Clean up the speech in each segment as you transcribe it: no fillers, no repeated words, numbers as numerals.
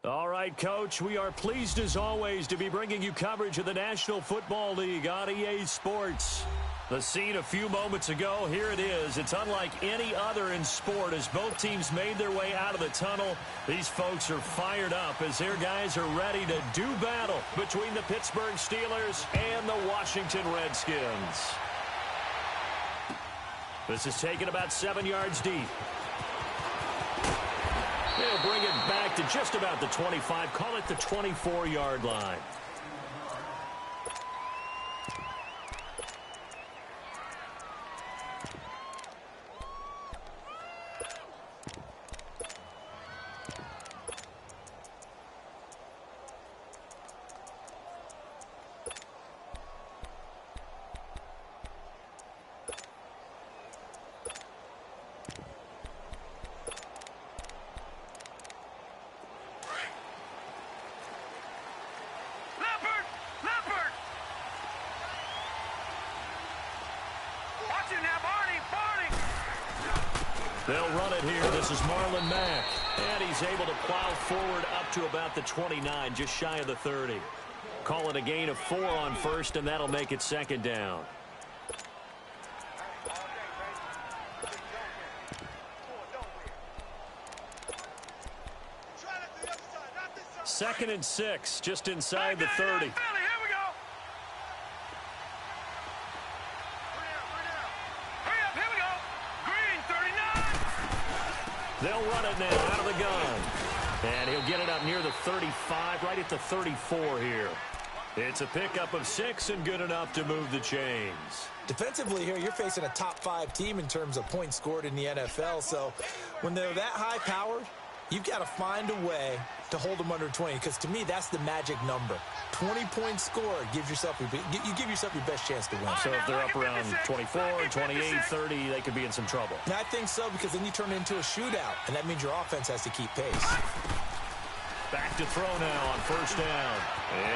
All right, Coach, we are pleased as always to be bringing you coverage of the National Football League on EA Sports. The scene a few moments ago, here it is. It's unlike any other in sport as both teams made their way out of the tunnel. These folks are fired up as their guys are ready to do battle between the Pittsburgh Steelers and the Washington Redskins. This is taken about 7 yards deep. They'll bring it back to just about the 25. Call it the 24-yard line. They'll run it here. This is Marlon Mack. And he's able to plow forward up to about the 29, just shy of the 30. Call it a gain of 4 on first, and that'll make it second down. Second and 6, just inside the 30. They'll run it now out of the gun. And he'll get it up near the 35, right at the 34 here. It's a pickup of 6 and good enough to move the chains. Defensively here, you're facing a top-5 team in terms of points scored in the NFL. So when they're that high-powered, you've got to find a way to hold them under 20. Because to me, that's the magic number. 20 points scored, you give yourself your best chance to win. So if they're up around 24, 28, 30, they could be in some trouble. And I think so, because then you turn it into a shootout, and that means your offense has to keep pace. Back to throw now on first down.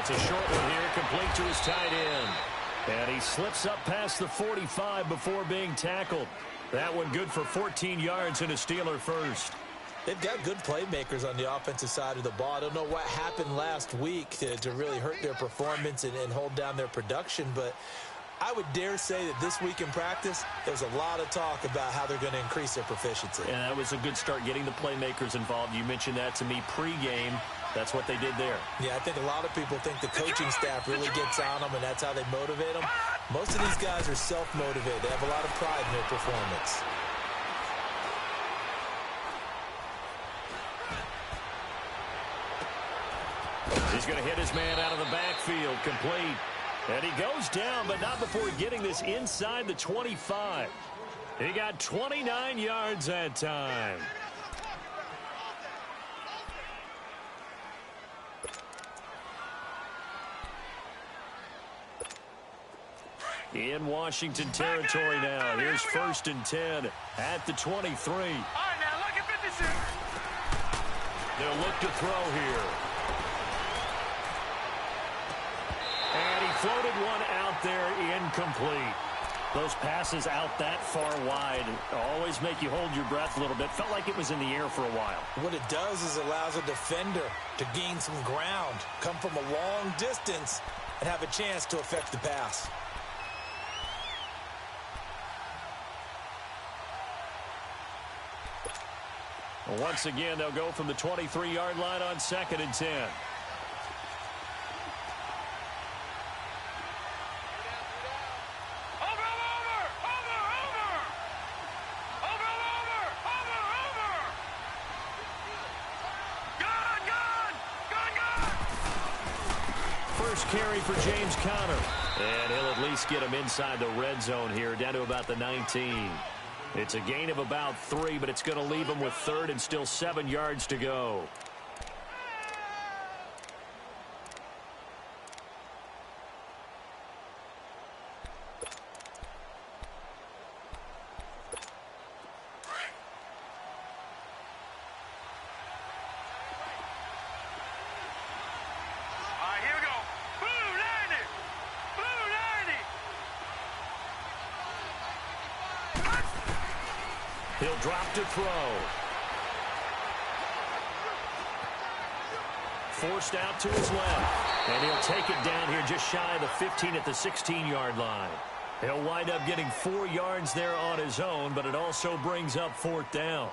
It's a short one here, complete to his tight end. And he slips up past the 45 before being tackled. That one good for 14 yards and a Steeler first. They've got good playmakers on the offensive side of the ball. I don't know what happened last week to really hurt their performance and hold down their production, but I would dare say that this week in practice, there's a lot of talk about how they're going to increase their proficiency. And that was a good start, getting the playmakers involved. You mentioned that to me pregame. That's what they did there. Yeah, I think a lot of people think the coaching staff really gets on them, and that's how they motivate them. Most of these guys are self-motivated. They have a lot of pride in their performance. He's going to hit his man out of the backfield, complete. And he goes down, but not before getting this inside the 25. He got 29 yards that time. In Washington territory now. Here's first and 10 at the 23. All right, now look at 56. They'll look to throw here. And he floated one out there, incomplete. Those passes out that far wide always make you hold your breath a little bit. Felt like it was in the air for a while. What it does is it allows a defender to gain some ground, come from a long distance, and have a chance to affect the pass. Once again, they'll go from the 23-yard line on second and 10. First carry for James Conner. And he'll at least get him inside the red zone here, down to about the 19. It's a gain of about 3, but it's going to leave him with third and still 7 yards to go. He'll drop to throw. forced out to his left. And he'll take it down here just shy of the 15 at the 16-yard line. He'll wind up getting 4 yards there on his own, but it also brings up 4th down.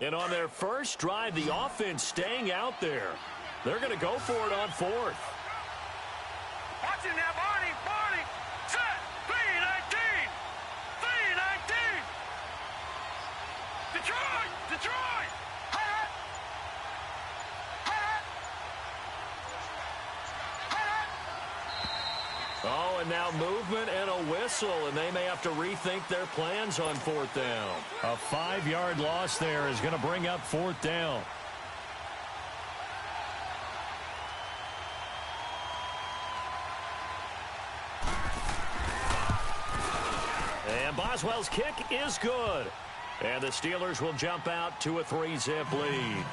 And on their first drive, the offense staying out there. They're going to go for it on 4th. Watch it now, Barney. Barney. Set. 3-19. 3-19. Detroit. Detroit. Hot. Hot. Hot. Oh, and now movement and a whistle, and they may have to rethink their plans on 4th down. A 5-yard loss there is going to bring up 4th down. And Boswell's kick is good. And the Steelers will jump out to a 3-zip lead.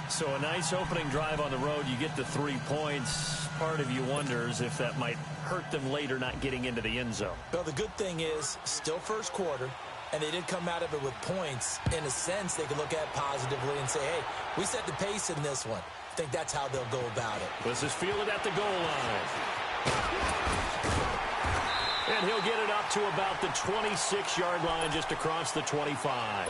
So a nice opening drive on the road. You get the 3 points. Part of you wonders if that might hurt them later not getting into the end zone. Well, the good thing is still first quarter, and they did come out of it with points. In a sense, they can look at positively and say, hey, we set the pace in this one. I think that's how they'll go about it. This is fielded at the goal line. And he'll get it up to about the 26-yard line just across the 25.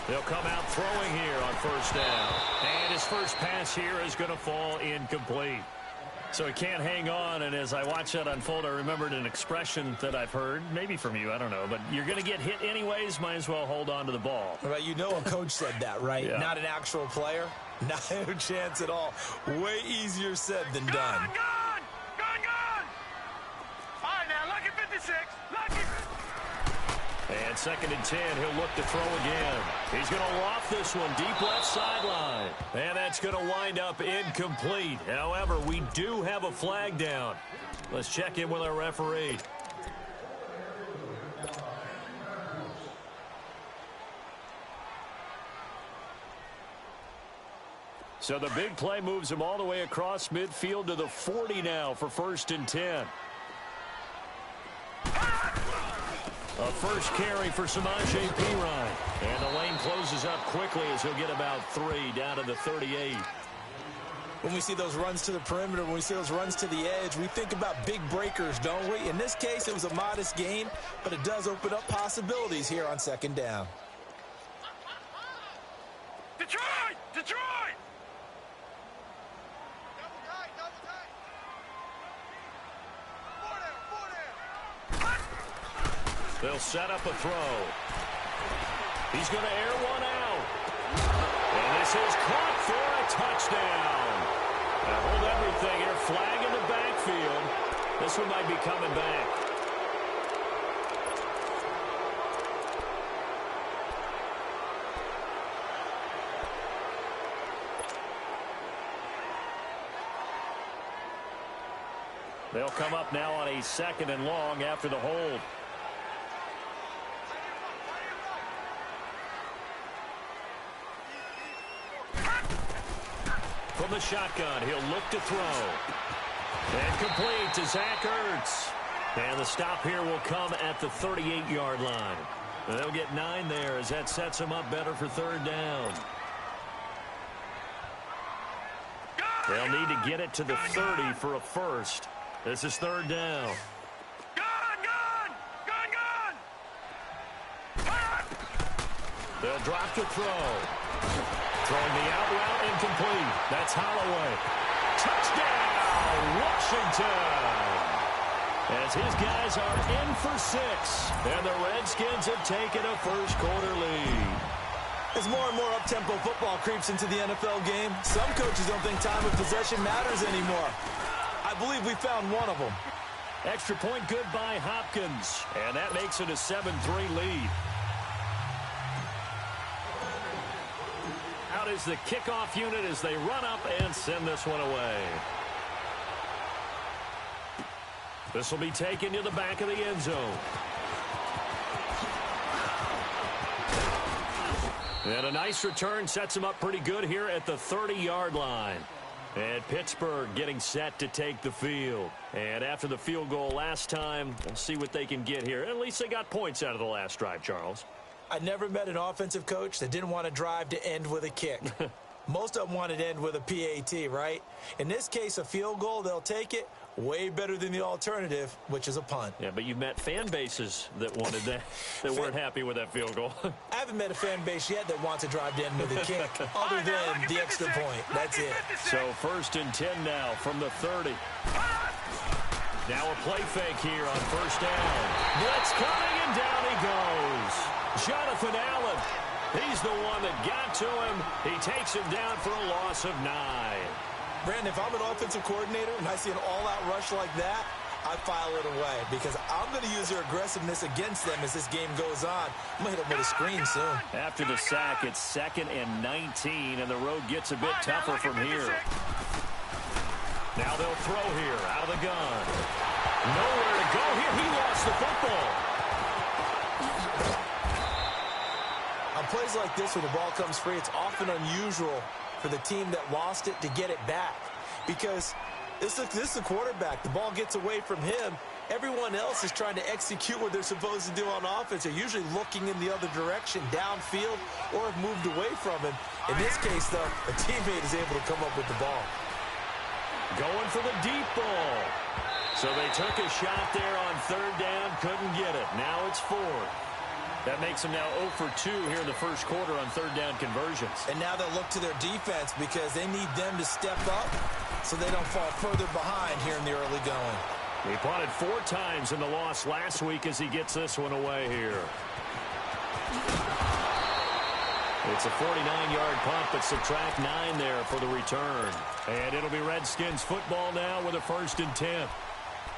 They'll come out throwing here on 1st down. And his first pass here is going to fall incomplete. So he can't hang on, and as I watch that unfold, I remembered an expression that I've heard, maybe from you, I don't know, but you're going to get hit anyways, might as well hold on to the ball. Well, you know a coach said that, right? Yeah. Not an actual player. Not a chance at all. Way easier said than done. Gone! All right, now, lucky 56. Lucky. And 2nd and 10, he'll look to throw again. He's going to loft this one deep left sideline. And that's going to wind up incomplete. However, we do have a flag down. Let's check in with our referee. So the big play moves him all the way across midfield to the 40 now for 1st and 10. A first carry for Samaje Perine. And the lane closes up quickly as he'll get about 3 down to the 38. When we see those runs to the perimeter, when we see those runs to the edge, we think about big breakers, don't we? In this case, it was a modest gain, but it does open up possibilities here on 2nd down. Detroit! Detroit! They'll set up a throw. He's going to air one out. And this is caught for a touchdown. Now hold everything here. Flag in the backfield. This one might be coming back. They'll come up now on a 2nd and long after the hold. From the shotgun, he'll look to throw. And complete to Zach Ertz. And the stop here will come at the 38-yard line. And they'll get 9 there as that sets them up better for 3rd down. They'll need to get it to the 30 for a first. This is 3rd down. They'll drop to throw. Throwing the out route incomplete. That's Holloway. Touchdown, Washington. As his guys are in for 6. And the Redskins have taken a first quarter lead. As more and more up-tempo football creeps into the NFL game, some coaches don't think time of possession matters anymore. I believe we found one of them. Extra point good by Hopkins, and that makes it a 7-3 lead. Out is the kickoff unit as they run up and send this one away. This will be taken to the back of the end zone. And a nice return sets him up pretty good here at the 30-yard line. And Pittsburgh getting set to take the field. And after the field goal last time, we'll see what they can get here. At least they got points out of the last drive, Charles. I never met an offensive coach that didn't want to drive to end with a kick. Most of them wanted to end with a PAT, right? In this case, a field goal, they'll take it. Way better than the alternative, which is a punt. Yeah, but you've met fan bases that wanted that, that weren't happy with that field goal. I haven't met a fan base yet that wants to drive to end with a kick, other than the extra point. That's it. So 1st and 10 now from the 30. Now a play fake here on 1st down. Blitz coming, and down he goes. Jonathan Allen. He's the one that got to him. He takes him down for a loss of 9. Brandon, if I'm an offensive coordinator and I see an all-out rush like that, I file it away because I'm going to use their aggressiveness against them as this game goes on. I'm going to hit them with a screen soon. After the sack, it's 2nd and 19, and the road gets a bit tougher from here. Now they'll throw here out of the gun. Nowhere to go here. He lost the football. On plays like this where the ball comes free, it's often unusual for the team that lost it to get it back because this is the quarterback. The ball gets away from him. Everyone else is trying to execute what they're supposed to do on offense. They're usually looking in the other direction, downfield, or have moved away from him. In this case, though, a teammate is able to come up with the ball. Going for the deep ball. So they took a shot there on 3rd down, couldn't get it. Now it's 4th. That makes them now 0 for 2 here in the first quarter on 3rd down conversions. And now they'll look to their defense because they need them to step up so they don't fall further behind here in the early going. He punted 4 times in the loss last week as he gets this one away here. It's a 49-yard punt, but subtract 9 there for the return. And it'll be Redskins football now with a 1st and 10.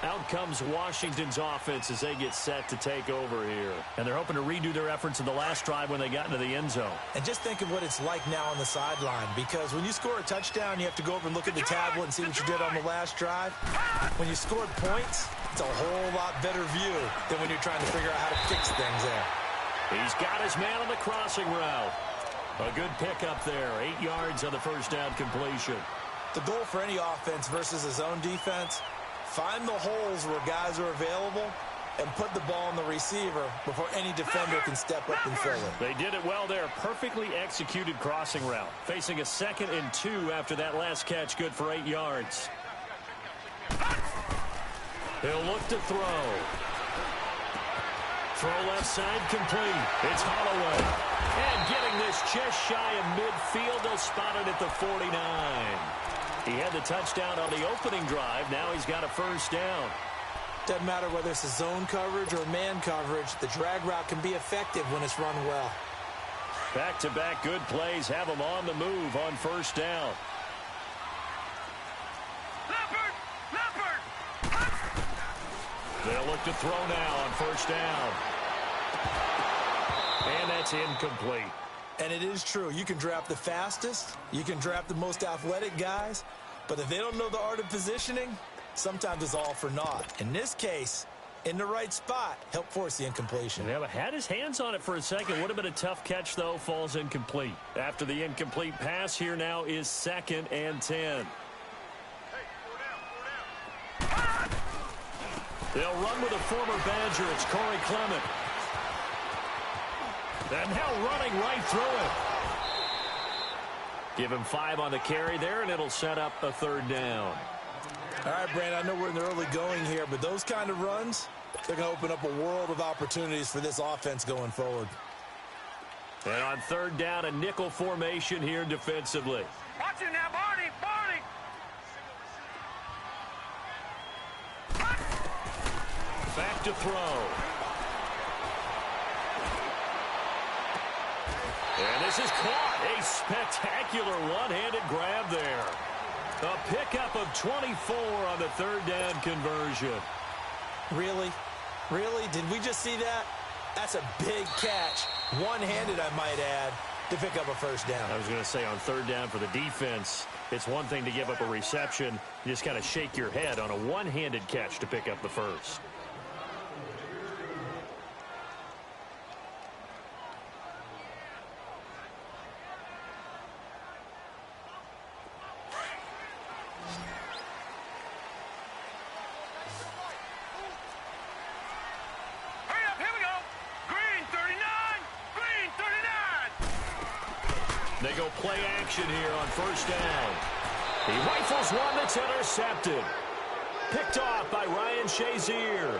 Out comes Washington's offense as they get set to take over here. And they're hoping to redo their efforts in the last drive when they got into the end zone. And just think of what it's like now on the sideline, because when you score a touchdown, you have to go over and look at the tablet and see what you did on the last drive. When you scored points, it's a whole lot better view than when you're trying to figure out how to fix things there. He's got his man on the crossing route. A good pickup there. 8 yards on the 1st down completion. The goal for any offense versus a zone defense, find the holes where guys are available and put the ball on the receiver before any defender can step up and fill it. They did it well there. Perfectly executed crossing route. Facing a 2nd and 2 after that last catch, good for 8 yards. He'll look to throw. Throw left side complete. It's Holloway. And getting this just shy of midfield, they'll spot it at the 49. He had the touchdown on the opening drive. Now he's got a 1st down. Doesn't matter whether it's a zone coverage or man coverage, the drag route can be effective when it's run well. Back-to-back good plays have him on the move on 1st down. They'll look to throw now on 1st down. And that's incomplete. And it is true. You can draft the fastest. You can draft the most athletic guys. But if they don't know the art of positioning, sometimes it's all for naught. In this case, in the right spot, help force the incompletion. Yeah, but had his hands on it for a second. Would have been a tough catch, though. Falls incomplete. After the incomplete pass, here now is 2nd and 10. They'll run with a former Badger. It's Corey Clement. And now running right through it. Give him 5 on the carry there, and it'll set up a 3rd down. All right, Brandon, I know we're in the early going here, but those kind of runs, they're going to open up a world of opportunities for this offense going forward. And on 3rd down, a nickel formation here defensively. Watch it now, Barney! Barney! Back to throw. And this This is caught. A spectacular one-handed grab there. A pickup of 24 on the third down conversion. Really? Really? Did we just see that? That's a big catch. One-handed, I might add, to pick up a first down. I was going to say on third down for the defense, it's one thing to give up a reception. You just kind of shake your head on a one-handed catch to pick up the first. They go play action here on first down. He rifles one that's intercepted. Picked off by Ryan Shazier.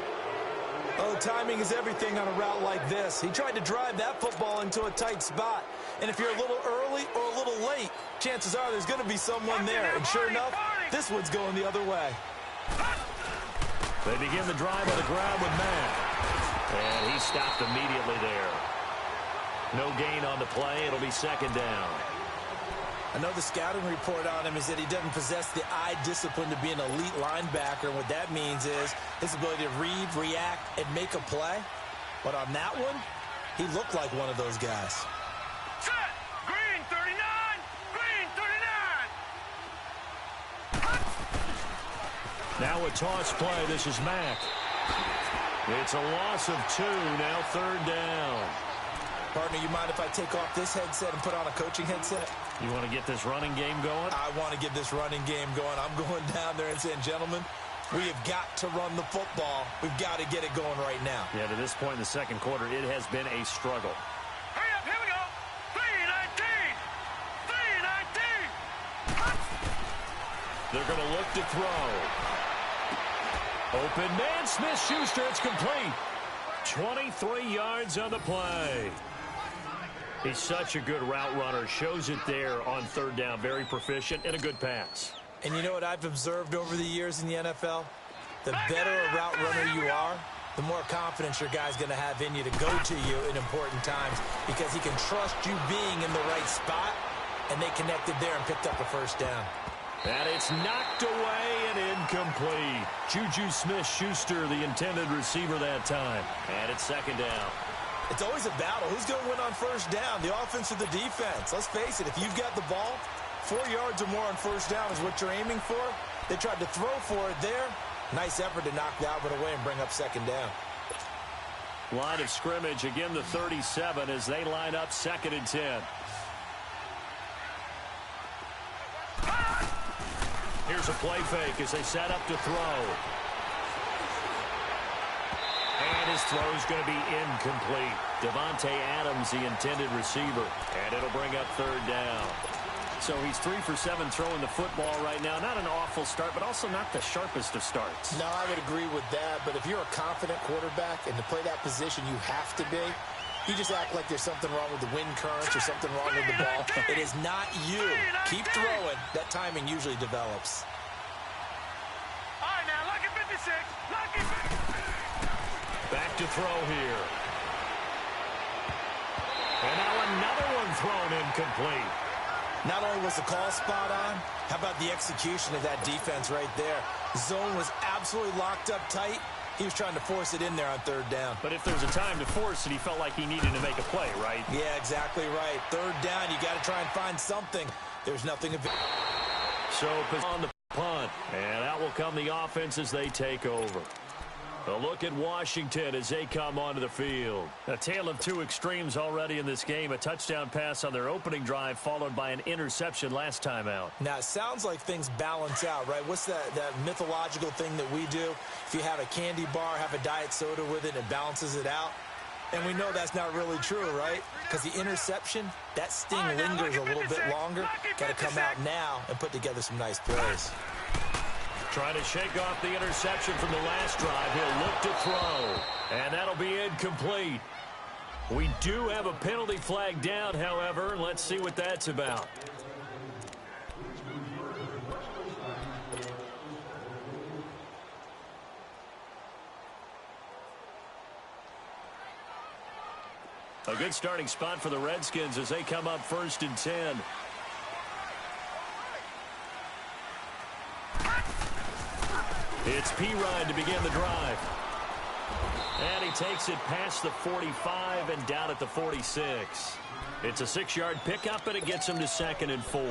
Oh, timing is everything on a route like this. He tried to drive that football into a tight spot. And if you're a little early or a little late, chances are there's going to be someone there. And sure enough, this one's going the other way. They begin the drive on the ground with Matt. And he stopped immediately there. No gain on the play. It'll be second down. I know the scouting report on him is that he doesn't possess the eye discipline to be an elite linebacker. And what that means is his ability to read, react, and make a play. But on that one, he looked like one of those guys. Set! Green 39! Green 39! Now a toss play. This is Mack. It's a loss of 2. Now third down. Partner, you mind if I take off this headset and put on a coaching headset? You want to get this running game going? I want to get this running game going. I'm going down there and saying, gentlemen, we have got to run the football. We've got to get it going right now. Yeah, to this point in the second quarter, it has been a struggle. Hurry up, here we go! 319! 319! They're going to look to throw. Open man, Smith-Schuster, it's complete. 23 yards on the play. He's such a good route runner. Shows it there on third down. Very proficient and a good pass. And you know what I've observed over the years in the NFL? The better a route runner you are, the more confidence your guy's going to have in you to go to you in important times because he can trust you being in the right spot, and they connected there and picked up a first down. And it's knocked away and incomplete. Juju Smith-Schuster, the intended receiver that time. And it's second down. It's always a battle. Who's going to win on first down, the offense or the defense? Let's face it, if you've got the ball, 4 yards or more on first down is what you're aiming for. They tried to throw for it there. Nice effort to knock that one away and bring up second down. Line of scrimmage, again the 37 as they line up second and 10. Here's a play fake as they set up to throw. And his throw is going to be incomplete. Devontae Adams, the intended receiver. And it'll bring up third down. So he's 3 for 7 throwing the football right now. Not an awful start, but also not the sharpest of starts. No, I would agree with that. But if you're a confident quarterback and to play that position you have to be, you just act like there's something wrong with the wind currents or something wrong with the ball. It is not you. Keep throwing. That timing usually develops. All right, now, lucky 56. Lucky 56. Back to throw here. And now another one thrown incomplete. Not only was the call spot on, how about the execution of that defense right there? Zone was absolutely locked up tight. He was trying to force it in there on third down. But if there's a time to force it, he felt like he needed to make a play, right? Yeah, exactly right. Third down, you got to try and find something. There's nothing. So on the punt, and out will come the offense as they take over. A look at Washington as they come onto the field. A tale of two extremes already in this game. A touchdown pass on their opening drive followed by an interception last time out. Now, it sounds like things balance out, right? What's that mythological thing that we do? If you have a candy bar, have a diet soda with it, it balances it out. And we know that's not really true, right? Because the interception, that sting lingers a little bit longer. Got to come out now and put together some nice plays. Trying to shake off the interception from the last drive. He'll look to throw. And that'll be incomplete. We do have a penalty flag down, however. Let's see what that's about. A good starting spot for the Redskins as they come up 1st and 10. It's P-Ryan to begin the drive. And he takes it past the 45 and down at the 46. It's a 6-yard pickup, and it gets him to 2nd and 4.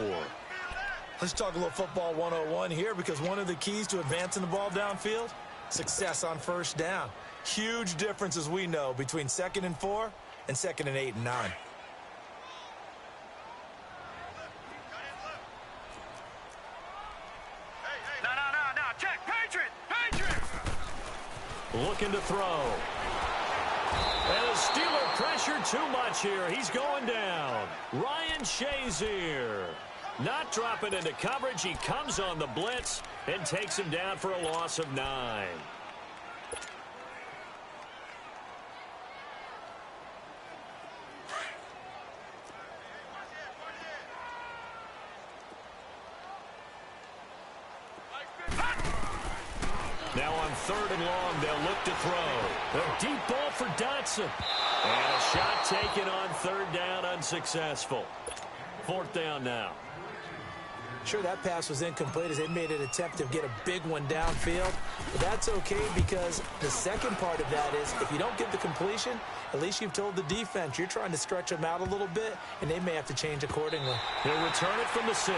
Let's talk a little football 101 here, because one of the keys to advancing the ball downfield, success on 1st down. Huge difference, as we know, between 2nd and 4 and 2nd and 8 and 9. No, check, Patriot! Looking to throw. And the Steeler pressure too much here. He's going down. Ryan Shazier not dropping into coverage. He comes on the blitz and takes him down for a loss of 9. Now on 3rd and long, they'll look to throw. A deep ball for Dotson. And a shot taken on 3rd down, unsuccessful. 4th down now. Sure, that pass was incomplete as they made an attempt to get a big one downfield. But that's okay, because the second part of that is if you don't get the completion, at least you've told the defense you're trying to stretch them out a little bit, and they may have to change accordingly. He'll return it from the 6.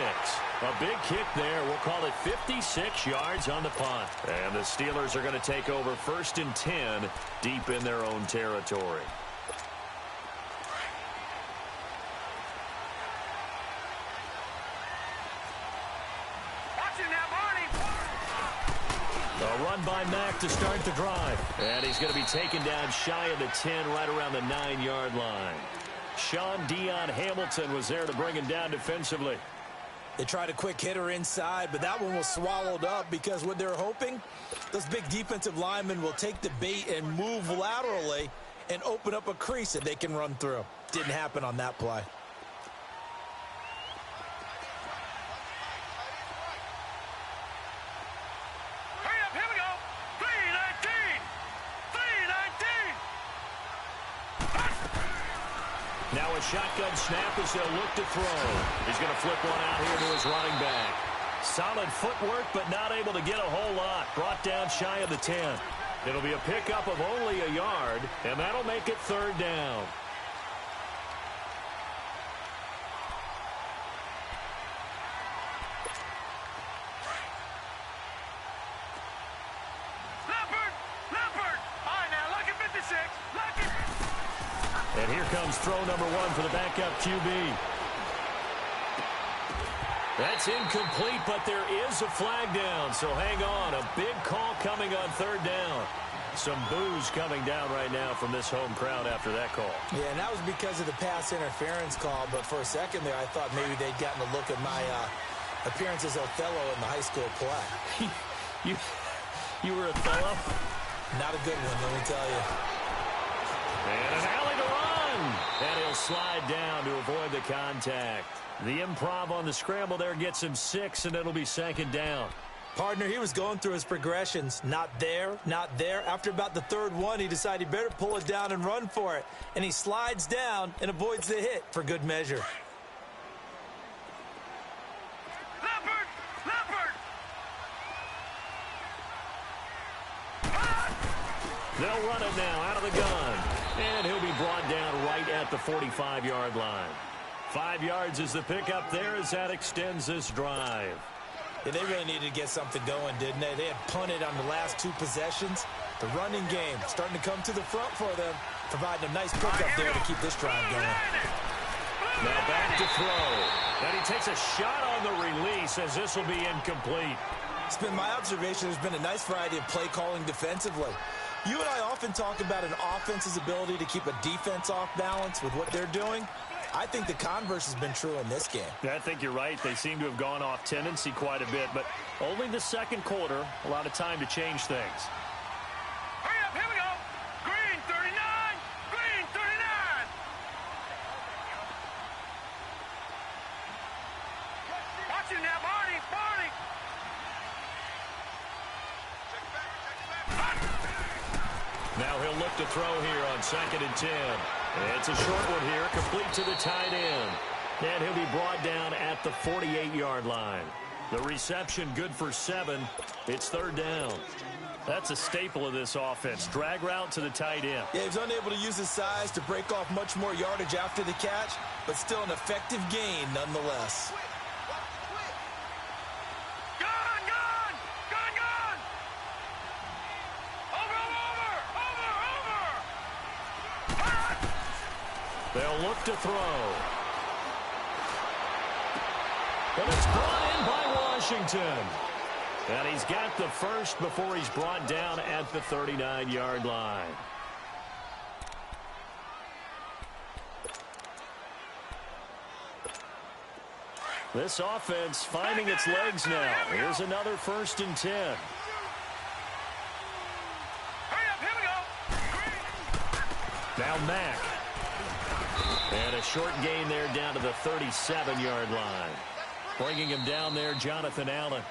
A big kick there. We'll call it 56 yards on the punt. And the Steelers are going to take over 1st and 10 deep in their own territory. A run by Mack to start the drive. And he's going to be taken down shy of the 10, right around the 9-yard line. Sean Dion Hamilton was there to bring him down defensively. They tried a quick hitter inside, but that one was swallowed up, because what they're hoping, those big defensive linemen will take the bait and move laterally and open up a crease that they can run through. Didn't happen on that play. Hurry up, here we go. 3-19. Now a shotgun snap as they'll look to throw. He's going to flip one out here to his running back. Solid footwork, but not able to get a whole lot. Brought down shy of the 10. It'll be a pickup of only a yard, and that'll make it 3rd down. Leopard. All right, now, look at 56. Look at... And here comes throw number 1 for the backup QB. That's incomplete, but there is a flag down, so hang on. A big call coming on 3rd down. Some boos coming down right now from this home crowd after that call. Yeah, and that was because of the pass interference call, but for a second there, I thought maybe they'd gotten a look at my appearance as Othello in the high school play. You were Othello? Not a good one, let me tell you. And an alley to run. And he'll slide down to avoid the contact. The improv on the scramble there gets him 6, and it'll be 2nd down. Partner, he was going through his progressions. Not there, not there. After about the 3rd one, he decided he better pull it down and run for it. And he slides down and avoids the hit for good measure. Leopard. They'll run it now out of the gun. And he'll be brought down right at the 45-yard line. 5 yards is the pickup there as that extends this drive. Yeah, they really needed to get something going, didn't they? They had punted on the last 2 possessions. The running game starting to come to the front for them, providing a nice pickup there to keep this drive going. Now back to throw. And he takes a shot on the release as this will be incomplete. It's been my observation there's been a nice variety of play calling defensively. You and I often talk about an offense's ability to keep a defense off balance with what they're doing. I think the converse has been true in this game. I think you're right. They seem to have gone off tendency quite a bit, but only the 2nd quarter, a lot of time to change things. Hurry up, here we go. Green 39. Watch it now, Barney. Now he'll look to throw here on 2nd and 10. It's a short one here, complete to the tight end. And he'll be brought down at the 48-yard line. The reception good for 7. It's third down. That's a staple of this offense. Drag route to the tight end. Yeah, he's unable to use his size to break off much more yardage after the catch, but still an effective gain nonetheless. They'll look to throw. And it's brought in by Washington. And he's got the first before he's brought down at the 39-yard line. This offense finding its legs now. Here's another 1st and 10. Now Mack. And a short gain there down to the 37-yard line. Bringing him down there, Jonathan Allen.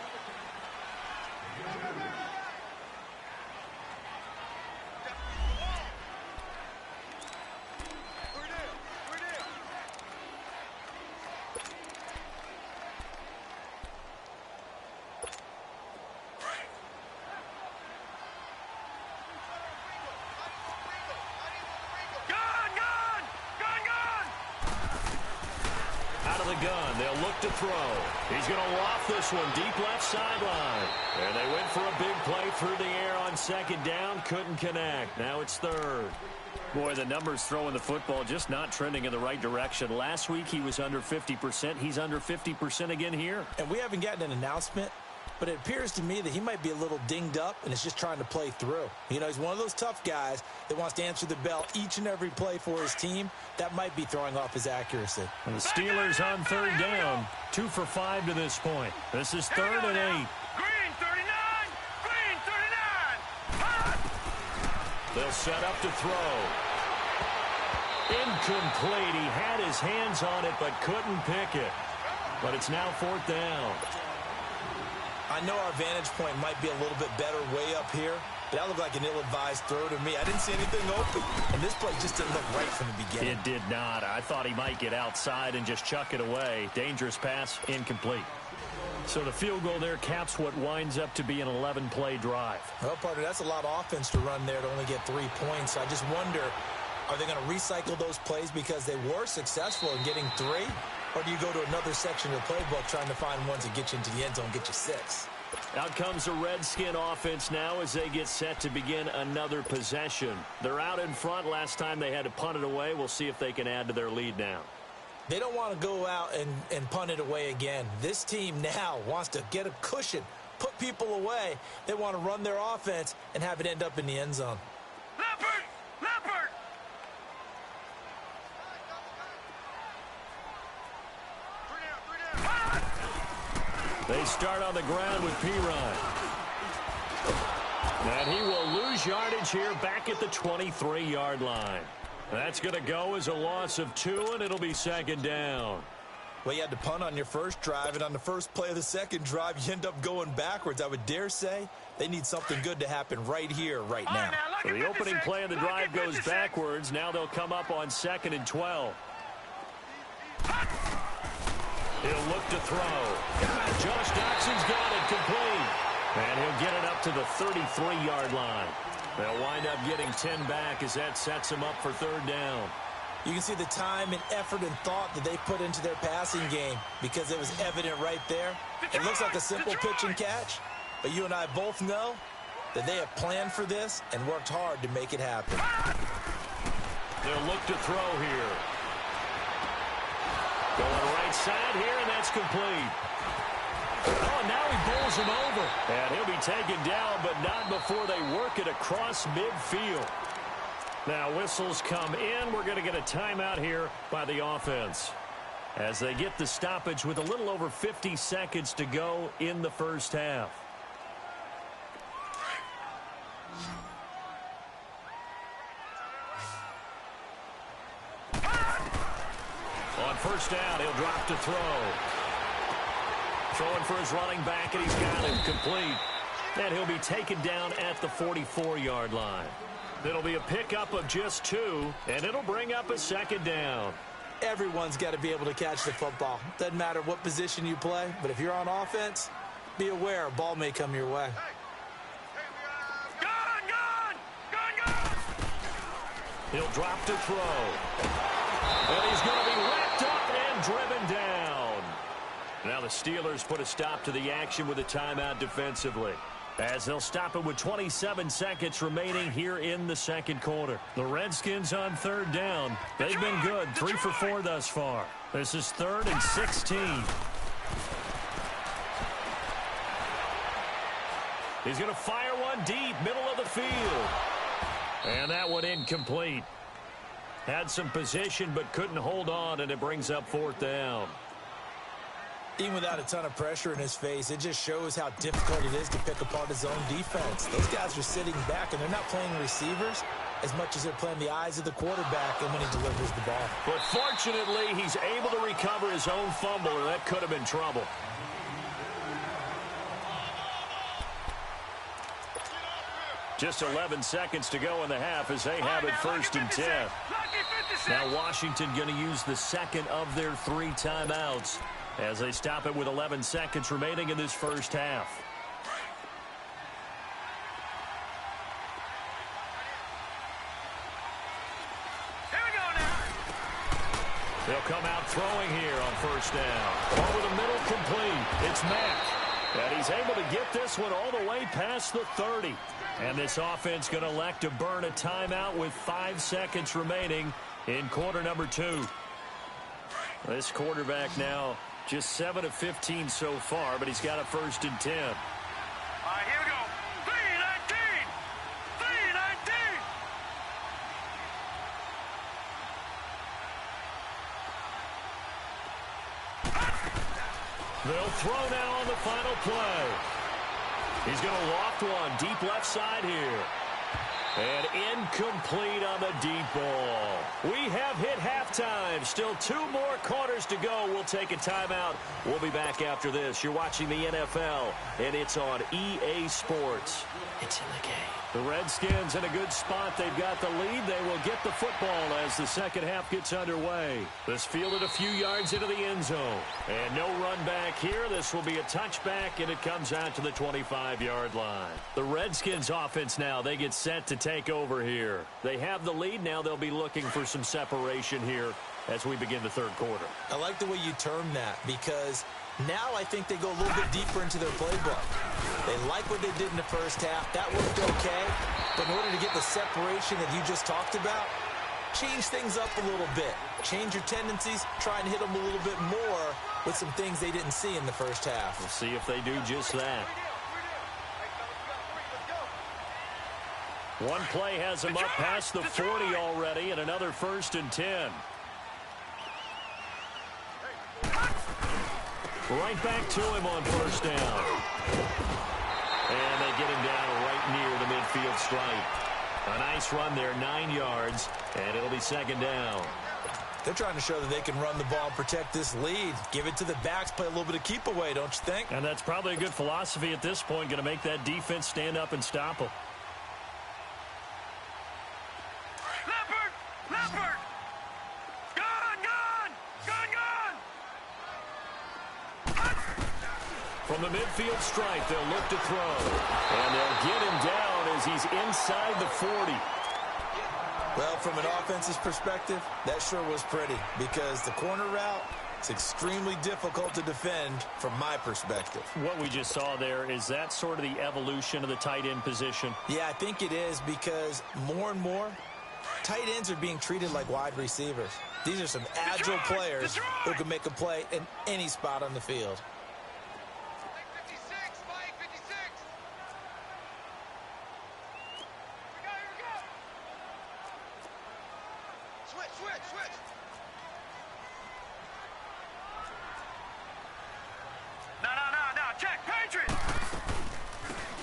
Gun. They'll look to throw. He's going to loft this one deep left sideline. And they went for a big play through the air on 2nd down. Couldn't connect. Now it's 3rd. Boy, the numbers throwing the football just not trending in the right direction. Last week he was under 50%. He's under 50% again here. And we haven't gotten an announcement, but it appears to me that he might be a little dinged up and is just trying to play through. You know, he's one of those tough guys that wants to answer the bell each and every play for his team. That might be throwing off his accuracy. And the Steelers on 3rd down. 2 for 5 to this point. This is 3rd and 8. Green 39! Green 39! They'll set up to throw. Incomplete. He had his hands on it but couldn't pick it. But it's now 4th down. I know our vantage point might be a little bit better way up here, but that looked like an ill-advised throw to me. I didn't see anything open, and this play just didn't look right from the beginning. It did not. I thought he might get outside and just chuck it away. Dangerous pass, incomplete. So the field goal there caps what winds up to be an 11-play drive. Well, partner, that's a lot of offense to run there to only get 3 points. I just wonder, are they going to recycle those plays because they were successful in getting 3? Or do you go to another section of the playbook trying to find ones that get you into the end zone, get you 6? Out comes the Redskin offense now as they get set to begin another possession. They're out in front. Last time they had to punt it away. We'll see if they can add to their lead now. They don't want to go out and punt it away again. This team now wants to get a cushion, put people away. They want to run their offense and have it end up in the end zone. Leopard! Leopard! They start on the ground with Pirine. And he will lose yardage here back at the 23-yard line. That's going to go as a loss of 2, and it'll be 2nd down. Well, you had to punt on your first drive, and on the first play of the second drive, you end up going backwards. I would dare say they need something good to happen right here, right now. So the opening play of the drive goes backwards. Now they'll come up on 2nd and 12. He'll look to throw. Josh Doxson's got it complete. And he'll get it up to the 33-yard line. They'll wind up getting 10 back as that sets him up for 3rd down. You can see the time and effort and thought that they put into their passing game because it was evident right there. It looks like a simple pitch and catch, but you and I both know that they have planned for this and worked hard to make it happen. They'll look to throw here. Going right side here, and that's complete. Oh, now he bowls him over. And he'll be taken down, but not before they work it across midfield. Now whistles come in. We're going to get a timeout here by the offense as they get the stoppage with a little over 50 seconds to go in the first half. On first down, he'll drop to throw. Throwing for his running back, and he's got him complete. And he'll be taken down at the 44-yard line. It'll be a pickup of just 2, and it'll bring up a second down. Everyone's got to be able to catch the football. Doesn't matter what position you play, but if you're on offense, be aware a ball may come your way. He'll drop to throw. And he's going to be wrapped up and driven down. Now the Steelers put a stop to the action with a timeout defensively, as they'll stop it with 27 seconds remaining here in the second quarter. The Redskins on third down. They've been good, 3 for 4 thus far. This is 3rd and 16. He's going to fire one deep, middle of the field. And that one incomplete. Had some position but couldn't hold on, and it brings up 4th down. Even without a ton of pressure in his face, it just shows how difficult it is to pick apart his own defense. Those guys are sitting back, and they're not playing receivers as much as they're playing the eyes of the quarterback and when he delivers the ball. But fortunately, he's able to recover his own fumble, or that could have been trouble. Just 11 seconds to go in the half as they have it 1st and 10. Now Washington going to use the second of their 3 timeouts as they stop it with 11 seconds remaining in this first half. Here we go now. They'll come out throwing here on 1st down. Over the middle, complete. It's Mack. And he's able to get this one all the way past the 30. And this offense going to elect to burn a timeout with 5 seconds remaining in quarter number 2. This quarterback now just 7 of 15 so far, but he's got a 1st and 10. All right, here we go. 3-19. 3-19. They'll throw now on the final play. He's going to loft one deep left side here. And incomplete on the deep ball. We have hit halftime. Still 2 more quarters to go. We'll take a timeout. We'll be back after this. You're watching the NFL, and it's on EA Sports. It's in the game. The Redskins in a good spot. They've got the lead. They will get the football as the second half gets underway. This fielded a few yards into the end zone. And no run back here. This will be a touchback, and it comes out to the 25-yard line. The Redskins offense now, they get set to take over here. They have the lead. Now they'll be looking for some separation here as we begin the third quarter. I like the way you term that, because now I think they go a little bit deeper into their playbook. They like what they did in the first half. That worked okay. But in order to get the separation that you just talked about, change things up a little bit. Change your tendencies. Try and hit them a little bit more with some things they didn't see in the first half. We'll see if they do just that. One play has him up past the 40 already, and another 1st and 10. Right back to him on 1st down. And they get him down right near the midfield stripe. A nice run there, 9 yards, and it'll be 2nd down. They're trying to show that they can run the ball and protect this lead. Give it to the backs, play a little bit of keep away, don't you think? And that's probably a good philosophy at this point, going to make that defense stand up and stop them. Leopard! Gone! From the midfield stripe, they'll look to throw. And they'll get him down as he's inside the 40. Well, from an offense's perspective, that sure was pretty, because the corner route, it's extremely difficult to defend from my perspective. What we just saw there, is that sort of the evolution of the tight end position? Yeah, I think it is, because more and more, tight ends are being treated like wide receivers. These are some agile players who can make a play in any spot on the field.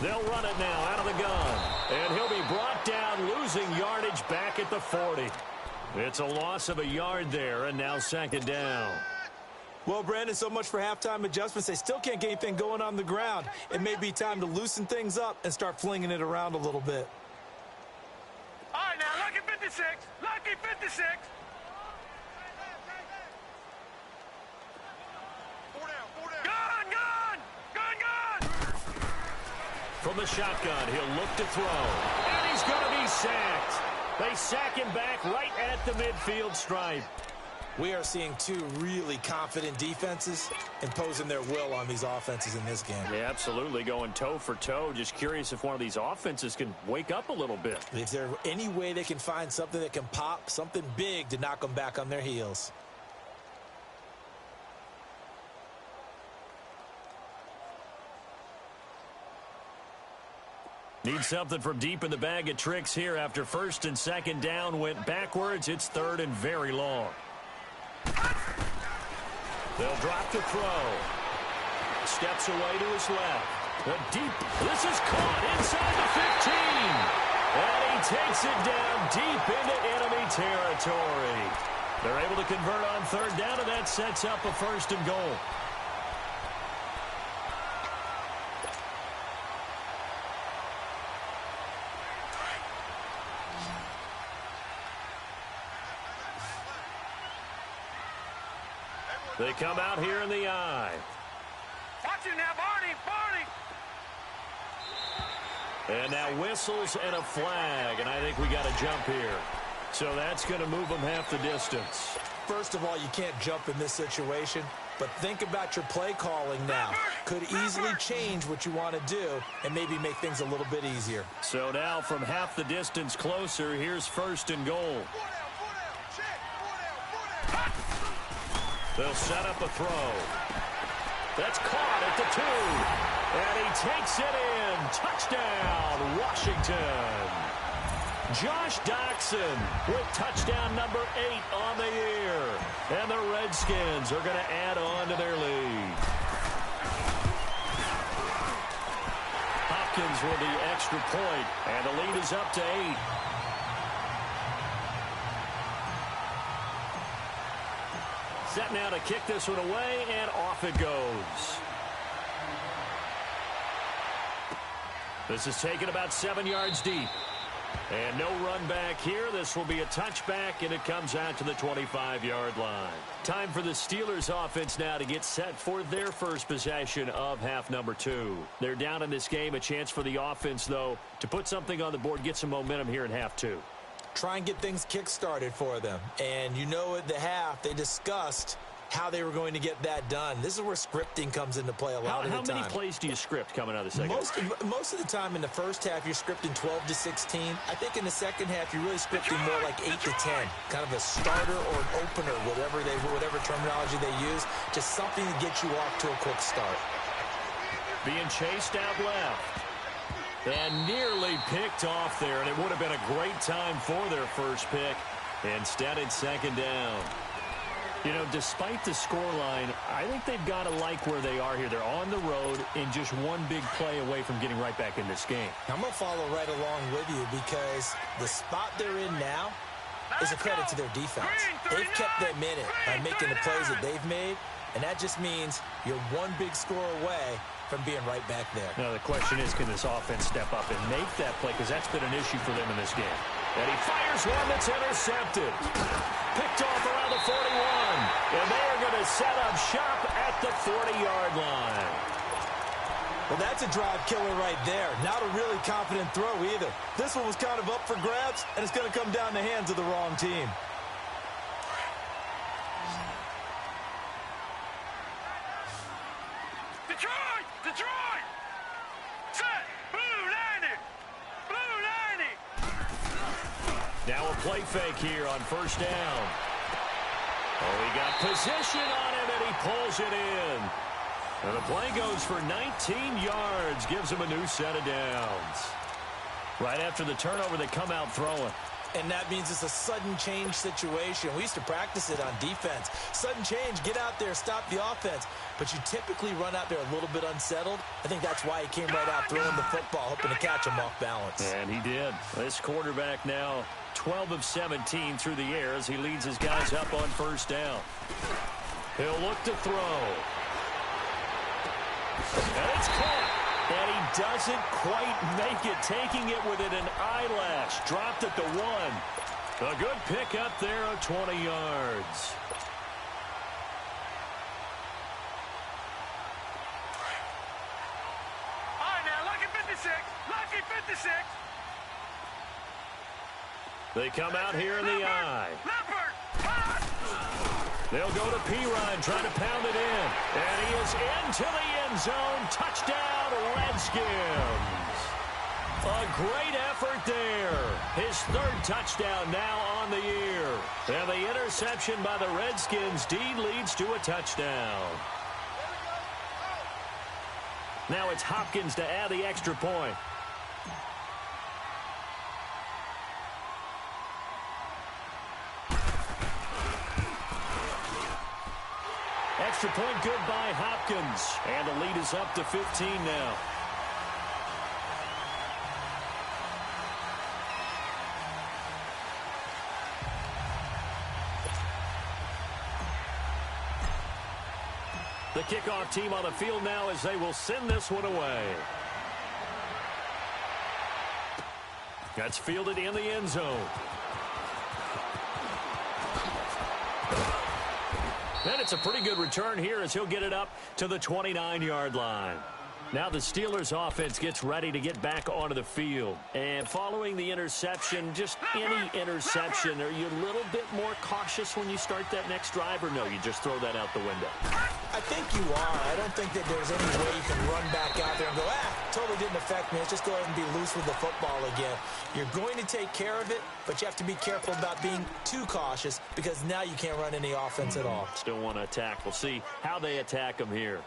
They'll run it now out of the gun. And he'll be brought down, losing yardage back at the 40. It's a loss of a yard there, and now 2nd down. Well, Brandon, so much for halftime adjustments. They still can't get anything going on the ground. It may be time to loosen things up and start flinging it around a little bit. All 56. Lucky 56. From the shotgun, he'll look to throw. And he's going to be sacked. They sack him back right at the midfield stripe. We are seeing two really confident defenses imposing their will on these offenses in this game. Yeah, absolutely, going toe for toe. Just curious if one of these offenses can wake up a little bit. If there's any way they can find something that can pop, something big to knock them back on their heels. Need something from deep in the bag of tricks here after first and second down went backwards. It's third and very long. They'll drop to throw. Steps away to his left. The deep. This is caught inside the 15. And he takes it down deep into enemy territory. They're able to convert on third down, and that sets up a first and goal. They come out here in the eye. Watch him now, Barney. And now whistles and a flag, and I think we got a jump here. So that's going to move them half the distance. First of all, you can't jump in this situation, but think about your play calling now. Could easily change what you want to do and maybe make things a little bit easier. So now from half the distance closer, here's first and goal. They'll set up a throw. That's caught at the 2. And he takes it in. Touchdown, Washington. Josh Doxson with touchdown number 8 on the year. And the Redskins are going to add on to their lead. Hopkins with the extra point, and the lead is up to 8. Set now to kick this one away, and off it goes. This is taken about 7 yards deep. And no run back here. This will be a touchback, and it comes out to the 25-yard line. Time for the Steelers offense now to get set for their first possession of half number 2. They're down in this game. A chance for the offense, though, to put something on the board, get some momentum here in half 2. Try and get things kick-started for them. And you know at the half, they discussed how they were going to get that done. This is where scripting comes into play a lot of the time. How many plays do you script coming out of the second half? Most of the time in the first half, you're scripting 12 to 16. I think in the second half, you're really scripting more like 8 to 10. Kind of a starter or an opener, whatever terminology they use. Just something to get you off to a quick start. Being chased out left. And nearly picked off there, and it would have been a great time for their first pick. Instead, it's second down. You know, despite the scoreline, I think they've got to like where they are here. They're on the road and just one big play away from getting right back in this game. I'm going to follow right along with you because the spot they're in now is a credit to their defense. They've kept them in it by making the plays that they've made, and that just means you're one big score away from being right back there. Now, the question is, can this offense step up and make that play? Because that's been an issue for them in this game. And he fires one that's intercepted. Picked off around the 41. And they are going to set up shop at the 40-yard line. Well, that's a drive killer right there. Not a really confident throw either. This one was kind of up for grabs, and it's going to come down the hands of the wrong team. Detroit! Set! Blue 90! Blue 90! Now a play fake here on first down. Oh, he got position on him, and he pulls it in. And the play goes for 19 yards, gives him a new set of downs. Right after the turnover, they come out throwing. And that means it's a sudden change situation. We used to practice it on defense. Sudden change, get out there, stop the offense. But you typically run out there a little bit unsettled. I think that's why he came right out throwing the football, hoping to catch him off balance. And he did. This quarterback now 12 of 17 through the air as he leads his guys up on first down. He'll look to throw. And it's caught. And he doesn't quite make it, taking it within an eyelash. Dropped at the 1. A good pick up there of 20 yards. All right, now, lucky 56. Lucky 56. They come out here in the eye. Leopard. They'll go to P-Ryan, trying to pound it in. And he is into the end zone. Touchdown, Redskins. A great effort there. His third touchdown now on the year. And the interception by the Redskins deed leads to a touchdown. Now it's Hopkins to add the extra point. Extra point good by Hopkins. And the lead is up to 15 now. The kickoff team on the field now as they will send this one away. That's fielded in the end zone. And it's a pretty good return here as he'll get it up to the 29-yard line. Now the Steelers offense gets ready to get back onto the field. And following the interception, just any interception, are you a little bit more cautious when you start that next drive, or no, you just throw that out the window? I think you are. I don't think that there's any way you can run back out there and go, totally didn't affect me. Let's just go ahead and be loose with the football again. You're going to take care of it, but you have to be careful about being too cautious because now you can't run any offense at all. Still want to attack. We'll see how they attack them here.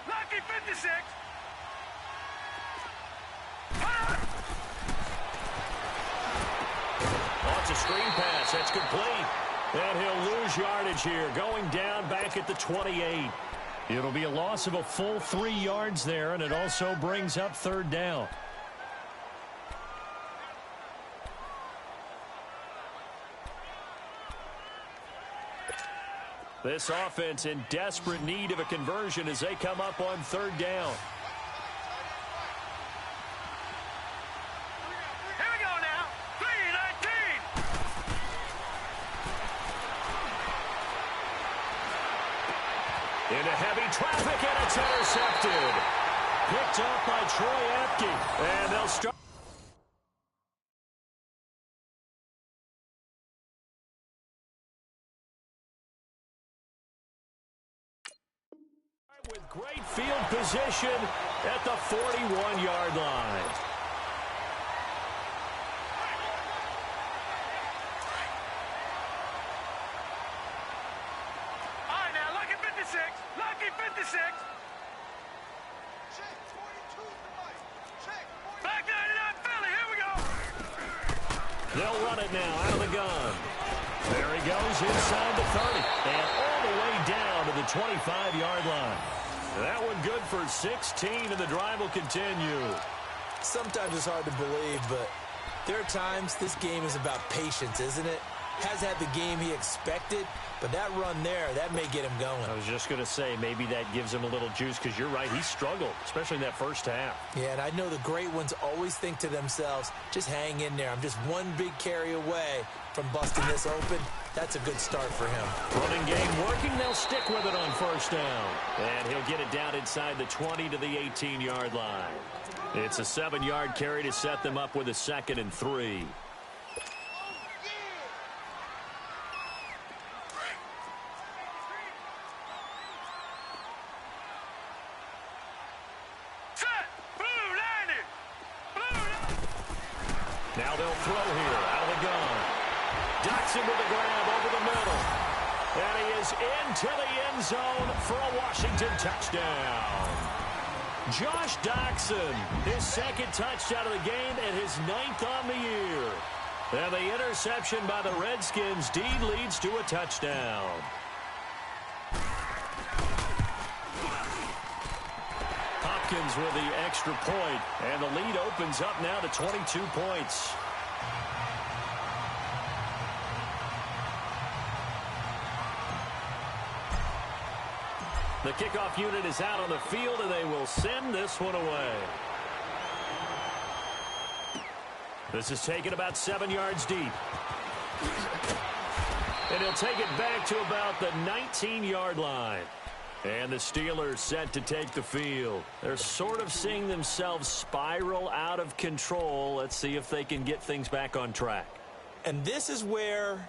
Lucky 56. Oh, it's a screen pass. That's complete. And he'll lose yardage here, going down back at the 28. It'll be a loss of a full 3 yards there, and it also brings up third down. This offense in desperate need of a conversion as they come up on third down. Here we go now. 3:19. Into heavy traffic, and it's intercepted. Picked up by Troy Apke. And they'll start. With great field position at the 41-yard line. All right, now, lucky 56. Lucky 56. Back 99 Philly. Here we go. They'll run it now out of the gun. There he goes inside the 30. And all the way down to the 25-yard line. That one good for 16, and the drive will continue. Sometimes it's hard to believe, but there are times this game is about patience, isn't it? Has had the game he expected, but that run there, that may get him going. I was just going to say, maybe that gives him a little juice, because you're right, he struggled, especially in that first half. Yeah, and I know the great ones always think to themselves, just hang in there. I'm just one big carry away from busting this open. That's a good start for him. Running game working. They'll stick with it on first down. And he'll get it down inside the 20 to the 18-yard line. It's a 7-yard carry to set them up with a 2nd and 3. Now they'll throw here out of the gun. Dotson with the grab over the middle. And he is into the end zone for a Washington touchdown. Josh Dotson, his 2nd touchdown of the game and his 9th on the year. And the interception by the Redskins deed leads to a touchdown. Hopkins with the extra point, and the lead opens up now to 22 points. The kickoff unit is out on the field, and they will send this one away. This is taken about 7 yards deep. And he'll take it back to about the 19-yard line. And the Steelers set to take the field. They're sort of seeing themselves spiral out of control. Let's see if they can get things back on track. And this is where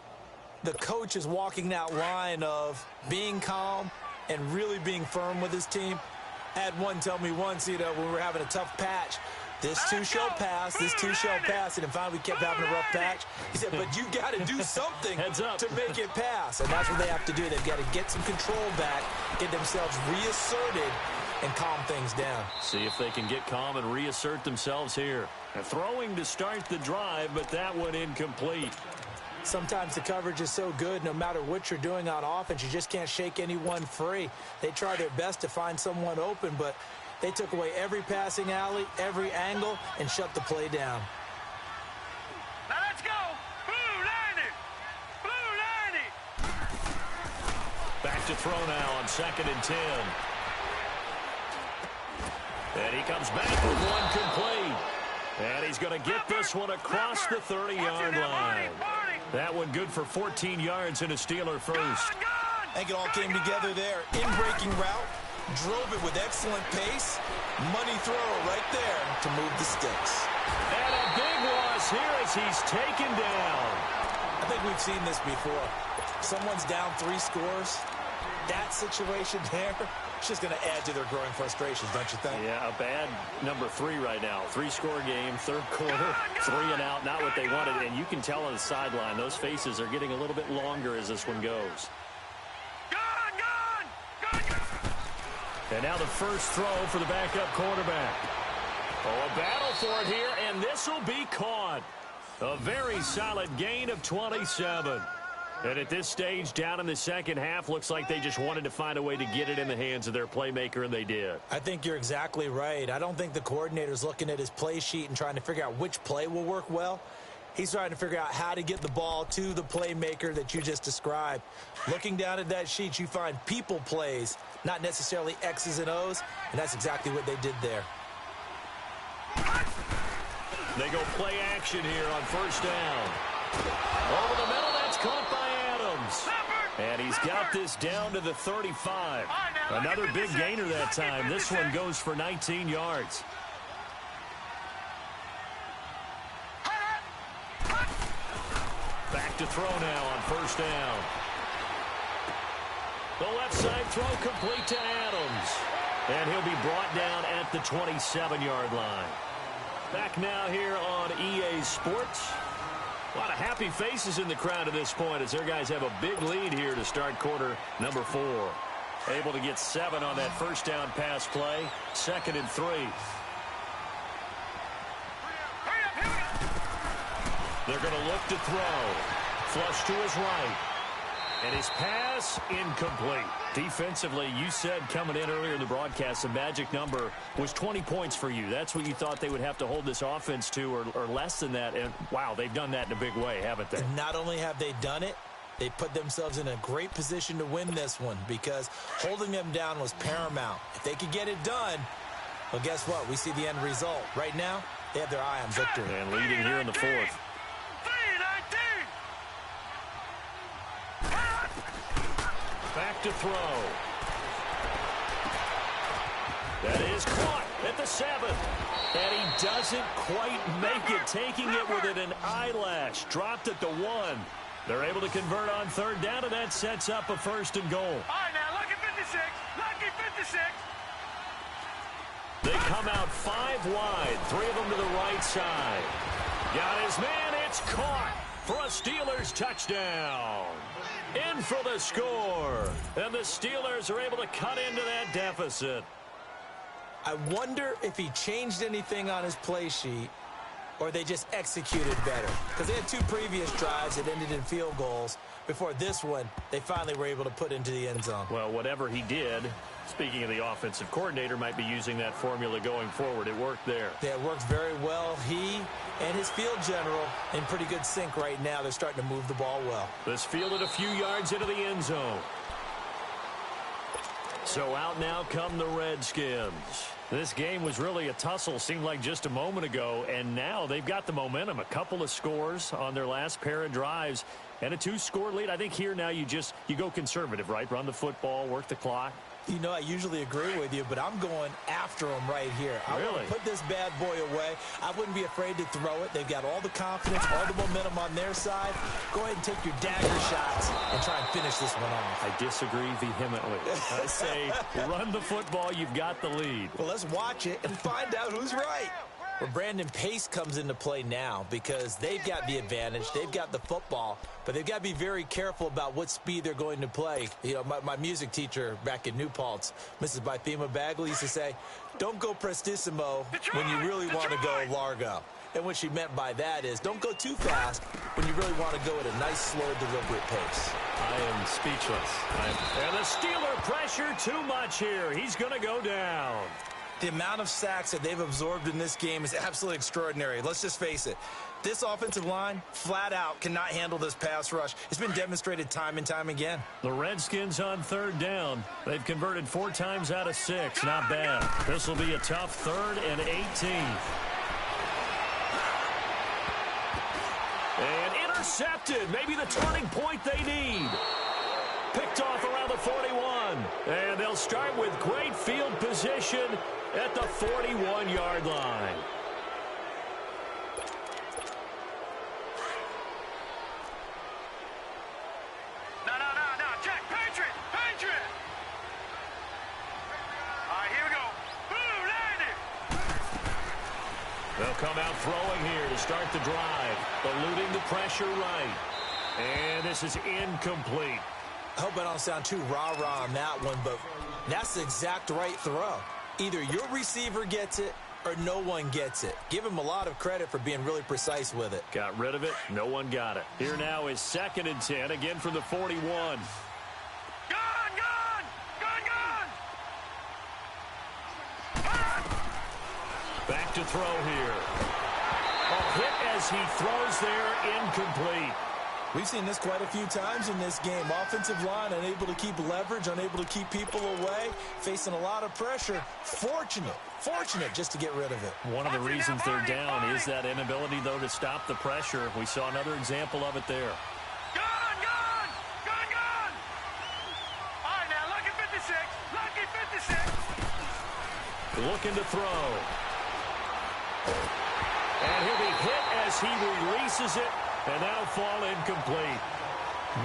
the coach is walking that line of being calm and really being firm with his team. I had one tell me once, when we were having a tough patch, this too shall pass, this too shall pass. And then finally we kept having a rough patch. He said, but you got to do something to make it pass. And that's what they have to do. They've got to get some control back, get themselves reasserted, and calm things down. See if they can get calm and reassert themselves here. And throwing to start the drive, but that one incomplete. Sometimes the coverage is so good, no matter what you're doing on offense, you just can't shake anyone free. They try their best to find someone open, but they took away every passing alley, every angle, and shut the play down. Now let's go. Blue 90. Blue 90. Back to throw now on 2nd and 10. And he comes back with one complete. And he's going to get this one across the 30-yard line. That one good for 14 yards and a Steeler first. I think it all came together there. In-breaking route, drove it with excellent pace. Money throw right there to move the sticks. And a big loss here as he's taken down. I think we've seen this before. Someone's down 3 scores. That situation there, it's just going to add to their growing frustrations, don't you think? Yeah, a bad number 3 right now. 3-score game, 3rd quarter, 3 and out, not what they wanted. And you can tell on the sideline, those faces are getting a little bit longer as this one goes. And now the first throw for the backup quarterback. Oh, a battle for it here, and this will be caught. A very solid gain of 27. And at this stage, down in the second half, looks like they just wanted to find a way to get it in the hands of their playmaker, and they did. I think you're exactly right. I don't think the coordinator's looking at his play sheet and trying to figure out which play will work well. He's trying to figure out how to get the ball to the playmaker that you just described. Looking down at that sheet, you find people plays, not necessarily X's and O's, and that's exactly what they did there. They go play action here on first down. Over the middle, that's caught by Adams. And he's got this down to the 35. Another big gainer that time. This one goes for 19 yards. Back to throw now on first down. The left side throw complete to Adams. And he'll be brought down at the 27-yard line. Back now here on EA Sports. A lot of happy faces in the crowd at this point as their guys have a big lead here to start quarter number 4. Able to get 7 on that first down pass play. 2nd and 3. They're going to look to throw. Flush to his right. And his pass incomplete. Defensively, you said coming in earlier in the broadcast, the magic number was 20 points for you. That's what you thought they would have to hold this offense to, or less than that. And, wow, they've done that in a big way, haven't they? And not only have they done it, they put themselves in a great position to win this one because holding them down was paramount. If they could get it done, well, guess what? We see the end result. Right now, they have their eye on victory. And leading here in the 4th. Back to throw. That is caught at the 7th. And he doesn't quite make it, taking it within an eyelash. Dropped at the 1. They're able to convert on 3rd down, and that sets up a 1st and goal. All right, now, lucky 56. Lucky 56. They come out 5 wide. 3 of them to the right side. Got his man. It's caught for a Steelers touchdown. In for the score. And the Steelers are able to cut into that deficit. I wonder if he changed anything on his play sheet or they just executed better. Because they had 2 previous drives that ended in field goals. Before this one, they finally were able to put into the end zone. Well, whatever he did, speaking of the offensive coordinator, might be using that formula going forward. It worked there. Yeah, it worked very well. He and his field general in pretty good sync right now. They're starting to move the ball well. This fielded a few yards into the end zone. So out now come the Redskins. This game was really a tussle, seemed like just a moment ago, and now they've got the momentum. A couple of scores on their last pair of drives and a 2-score lead. I think here now you go conservative, right? Run the football, work the clock. You know, I usually agree with you, but I'm going after them right here. I want to put this bad boy away. I wouldn't be afraid to throw it. They've got all the confidence, all the momentum on their side. Go ahead and take your dagger shots and try and finish this one off. I disagree vehemently. I say run the football. You've got the lead. Well, let's watch it and find out who's right. Well, Brandon, pace comes into play now because they've got the advantage. They've got the football, but they've got to be very careful about what speed they're going to play. You know, my music teacher back in New Paltz, Mrs. Bythema Bagley, used to say, don't go prestissimo when you really want to go largo. And what she meant by that is don't go too fast when you really want to go at a nice, slow, deliberate pace. I am speechless. And the Steeler pressure too much here. He's going to go down. The amount of sacks that they've absorbed in this game is absolutely extraordinary. Let's just face it. This offensive line, flat out, cannot handle this pass rush. It's been demonstrated time and time again. The Redskins on 3rd down. They've converted 4 times out of 6. Not bad. This will be a tough 3rd and 18. And intercepted. Maybe the turning point they need. Picked off around the 41. And they'll start with great field position at the 41-yard line. No. Check. Patriot. All right, here we go. Boom, landed. They'll come out throwing here to start the drive. Eluding the pressure right. And this is incomplete. I hope I don't sound too rah-rah on that one, but that's the exact right throw. Either your receiver gets it or no one gets it. Give him a lot of credit for being really precise with it. Got rid of it. No one got it. Here now is 2nd and 10, again from the 41. Gone. Back to throw here. A hit as he throws there, incomplete. We've seen this quite a few times in this game. Offensive line unable to keep leverage, unable to keep people away, facing a lot of pressure. Fortunate just to get rid of it. One of the reasons they're down is that inability, though, to stop the pressure. We saw another example of it there. Gone. All right, now, lucky 56. Looking to throw. And he'll be hit as he releases it. And that'll fall incomplete.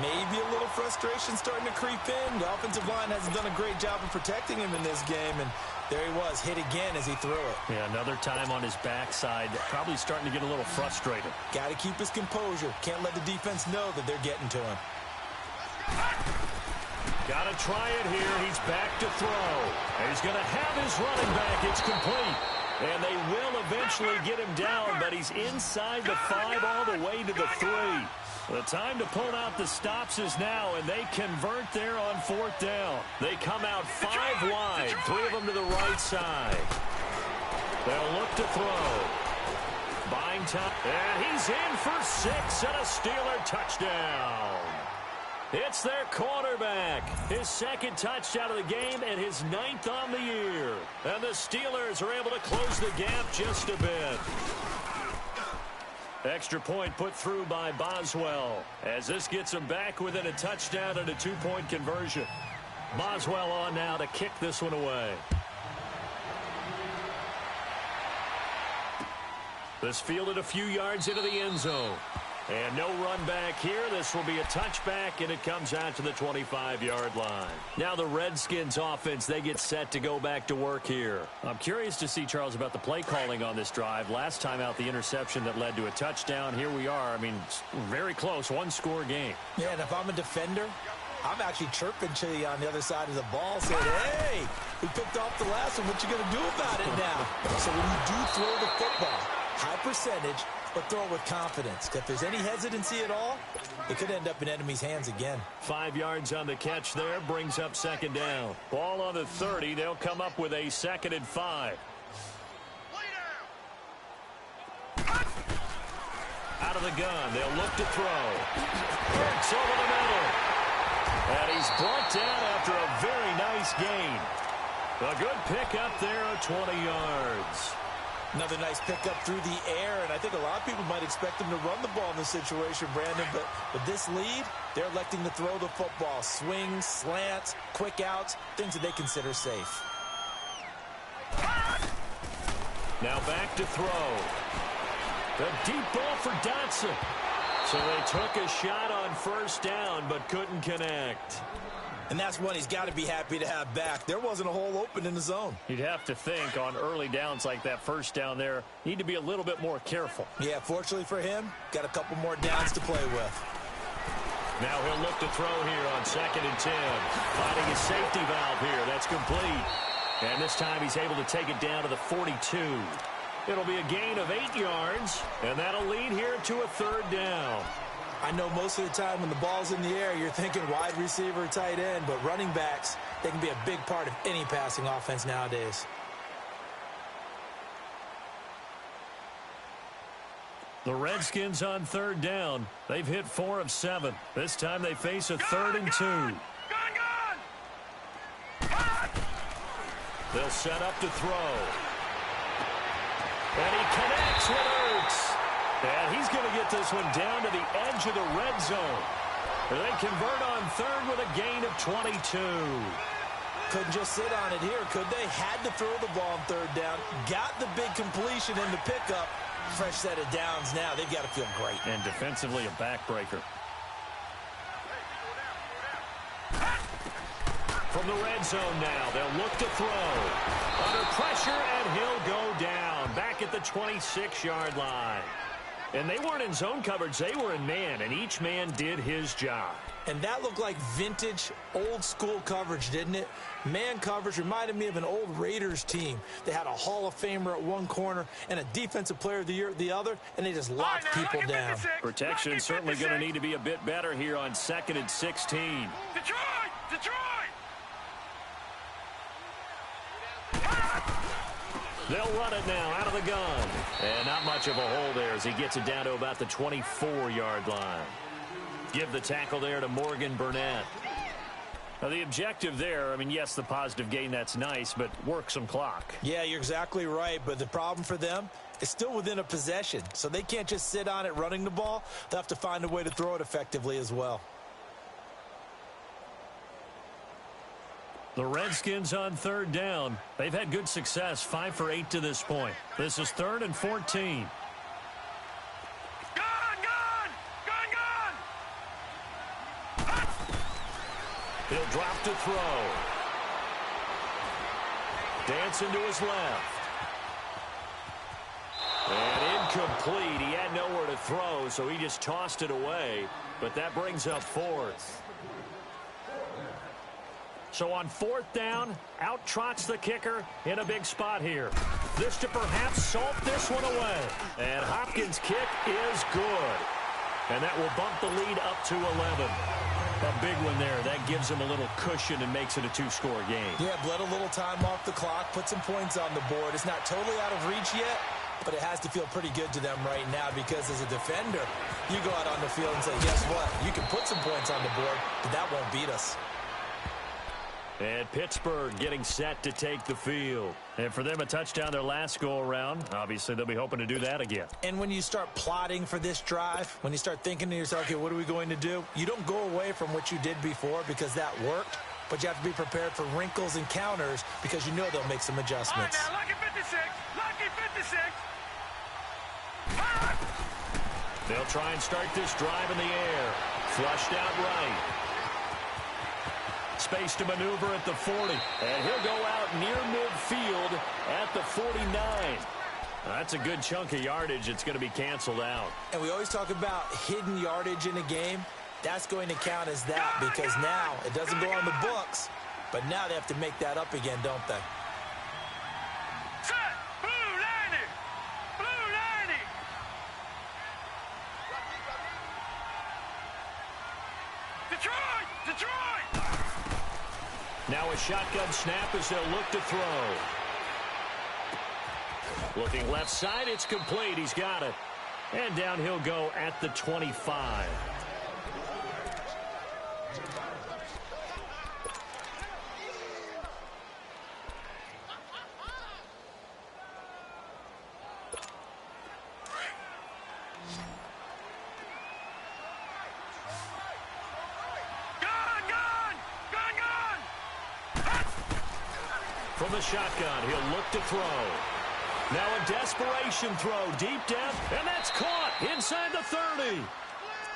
Maybe a little frustration starting to creep in. The offensive line hasn't done a great job of protecting him in this game. And there he was, hit again as he threw it. Yeah, another time on his backside. Probably starting to get a little frustrated. Got to keep his composure. Can't let the defense know that they're getting to him. Got to try it here. He's back to throw. And he's going to have his running back. It's complete. And they will eventually get him down, but he's inside the 5 all the way to the 3. The time to pull out the stops is now, and they convert there on 4th down. They come out 5 wide, 3 of them to the right side. They'll look to throw. Buying time, and he's in for 6 and a Steeler touchdown. It's their quarterback. His 2nd touchdown of the game and his 9th on the year. And the Steelers are able to close the gap just a bit. Extra point put through by Boswell as this gets them back within a touchdown and a 2-point conversion. Boswell on now to kick this one away. This fielded a few yards into the end zone. And no run back here. This will be a touchback, and it comes out to the 25-yard line. Now the Redskins offense, they get set to go back to work here. I'm curious to see, Charles, about the play calling on this drive. Last time out, the interception that led to a touchdown. Here we are. I mean, very close, 1-score game. Yeah, and if I'm a defender, I'm actually chirping to you on the other side of the ball, saying, hey, we picked off the last one. What you going to do about it now? So when you do throw the football, high percentage, but throw it with confidence. If there's any hesitancy at all, it could end up in enemy's hands again. 5 yards on the catch there, brings up 2nd down. Ball on the 30. They'll come up with a 2nd and 5. Out of the gun, they'll look to throw. Burks over the middle. And he's brought down after a very nice gain. A good pickup there of 20 yards. Another nice pickup through the air, and I think a lot of people might expect him to run the ball in this situation, Brandon, but with this lead, they're electing to throw the football. Swings, slants, quick outs, things that they consider safe. Now back to throw. The deep ball for Dotson. So they took a shot on first down, but couldn't connect. And that's one he's got to be happy to have back. There wasn't a hole open in the zone. You'd have to think on early downs like that first down there, need to be a little bit more careful. Yeah, fortunately for him, got a couple more downs to play with. Now he'll look to throw here on 2nd and 10. Finding his safety valve here. That's complete. And this time he's able to take it down to the 42. It'll be a gain of 8 yards, and that'll lead here to a 3rd down. I know most of the time when the ball's in the air, you're thinking wide receiver, tight end, but running backs, they can be a big part of any passing offense nowadays. The Redskins on 3rd down. They've hit 4 of 7. This time they face a 3rd and 2. They'll set up to throw. And he connects with Ertz. And he's going to get this one down to the edge of the red zone. They convert on 3rd with a gain of 22. Couldn't just sit on it here, could they? Had to throw the ball on 3rd down. Got the big completion in the pickup. Fresh set of downs now. They've got to feel great. And defensively a backbreaker. From the red zone now, they'll look to throw. Under pressure, and he'll go down. Back at the 26-yard line. And they weren't in zone coverage. They were in man, and each man did his job. And that looked like vintage, old-school coverage, didn't it? Man coverage reminded me of an old Raiders team. They had a Hall of Famer at one corner and a Defensive Player of the Year at the other, and they just locked people down. Protection is certainly going to need to be a bit better here on 2nd and 16. Detroit! Detroit! They'll run it now out of the gun. And not much of a hole there as he gets it down to about the 24-yard line. Give the tackle there to Morgan Burnett. Now, the objective there, I mean, yes, the positive gain, that's nice, but work some clock. Yeah, you're exactly right, but the problem for them is still within a possession, so they can't just sit on it running the ball. They'll have to find a way to throw it effectively as well. The Redskins on 3rd down. They've had good success, 5 for 8 to this point. This is 3rd and 14. He'll drop to throw. Dancing to his left. And incomplete. He had nowhere to throw, so he just tossed it away. But that brings up 4th. So on 4th down, out trots the kicker in a big spot here. This to perhaps salt this one away. And Hopkins' kick is good. And that will bump the lead up to 11. A big one there. That gives him a little cushion and makes it a 2-score game. Yeah, bled a little time off the clock, put some points on the board. It's not totally out of reach yet, but it has to feel pretty good to them right now because as a defender, you go out on the field and say, guess what? You can put some points on the board, but that won't beat us. And Pittsburgh getting set to take the field. And for them, a touchdown their last go-around. Obviously, they'll be hoping to do that again. And when you start plotting for this drive, when you start thinking to yourself, okay, what are we going to do? You don't go away from what you did before because that worked, but you have to be prepared for wrinkles and counters because you know they'll make some adjustments. All right, now, lucky 56. Lucky 56. They'll try and start this drive in the air. Flushed out right. Space to maneuver at the 40. And he'll go out near midfield at the 49. That's a good chunk of yardage. It's going to be canceled out. And we always talk about hidden yardage in a game. That's going to count as that because now it doesn't go on the books, but now they have to make that up again, don't they? Set. Blue 90. Blue 90. Detroit. Detroit. Now a shotgun snap as they'll look to throw. Looking left side, it's complete. He's got it. And down he'll go at the 25. From the shotgun, he'll look to throw. Now a desperation throw deep down, and that's caught inside the 30.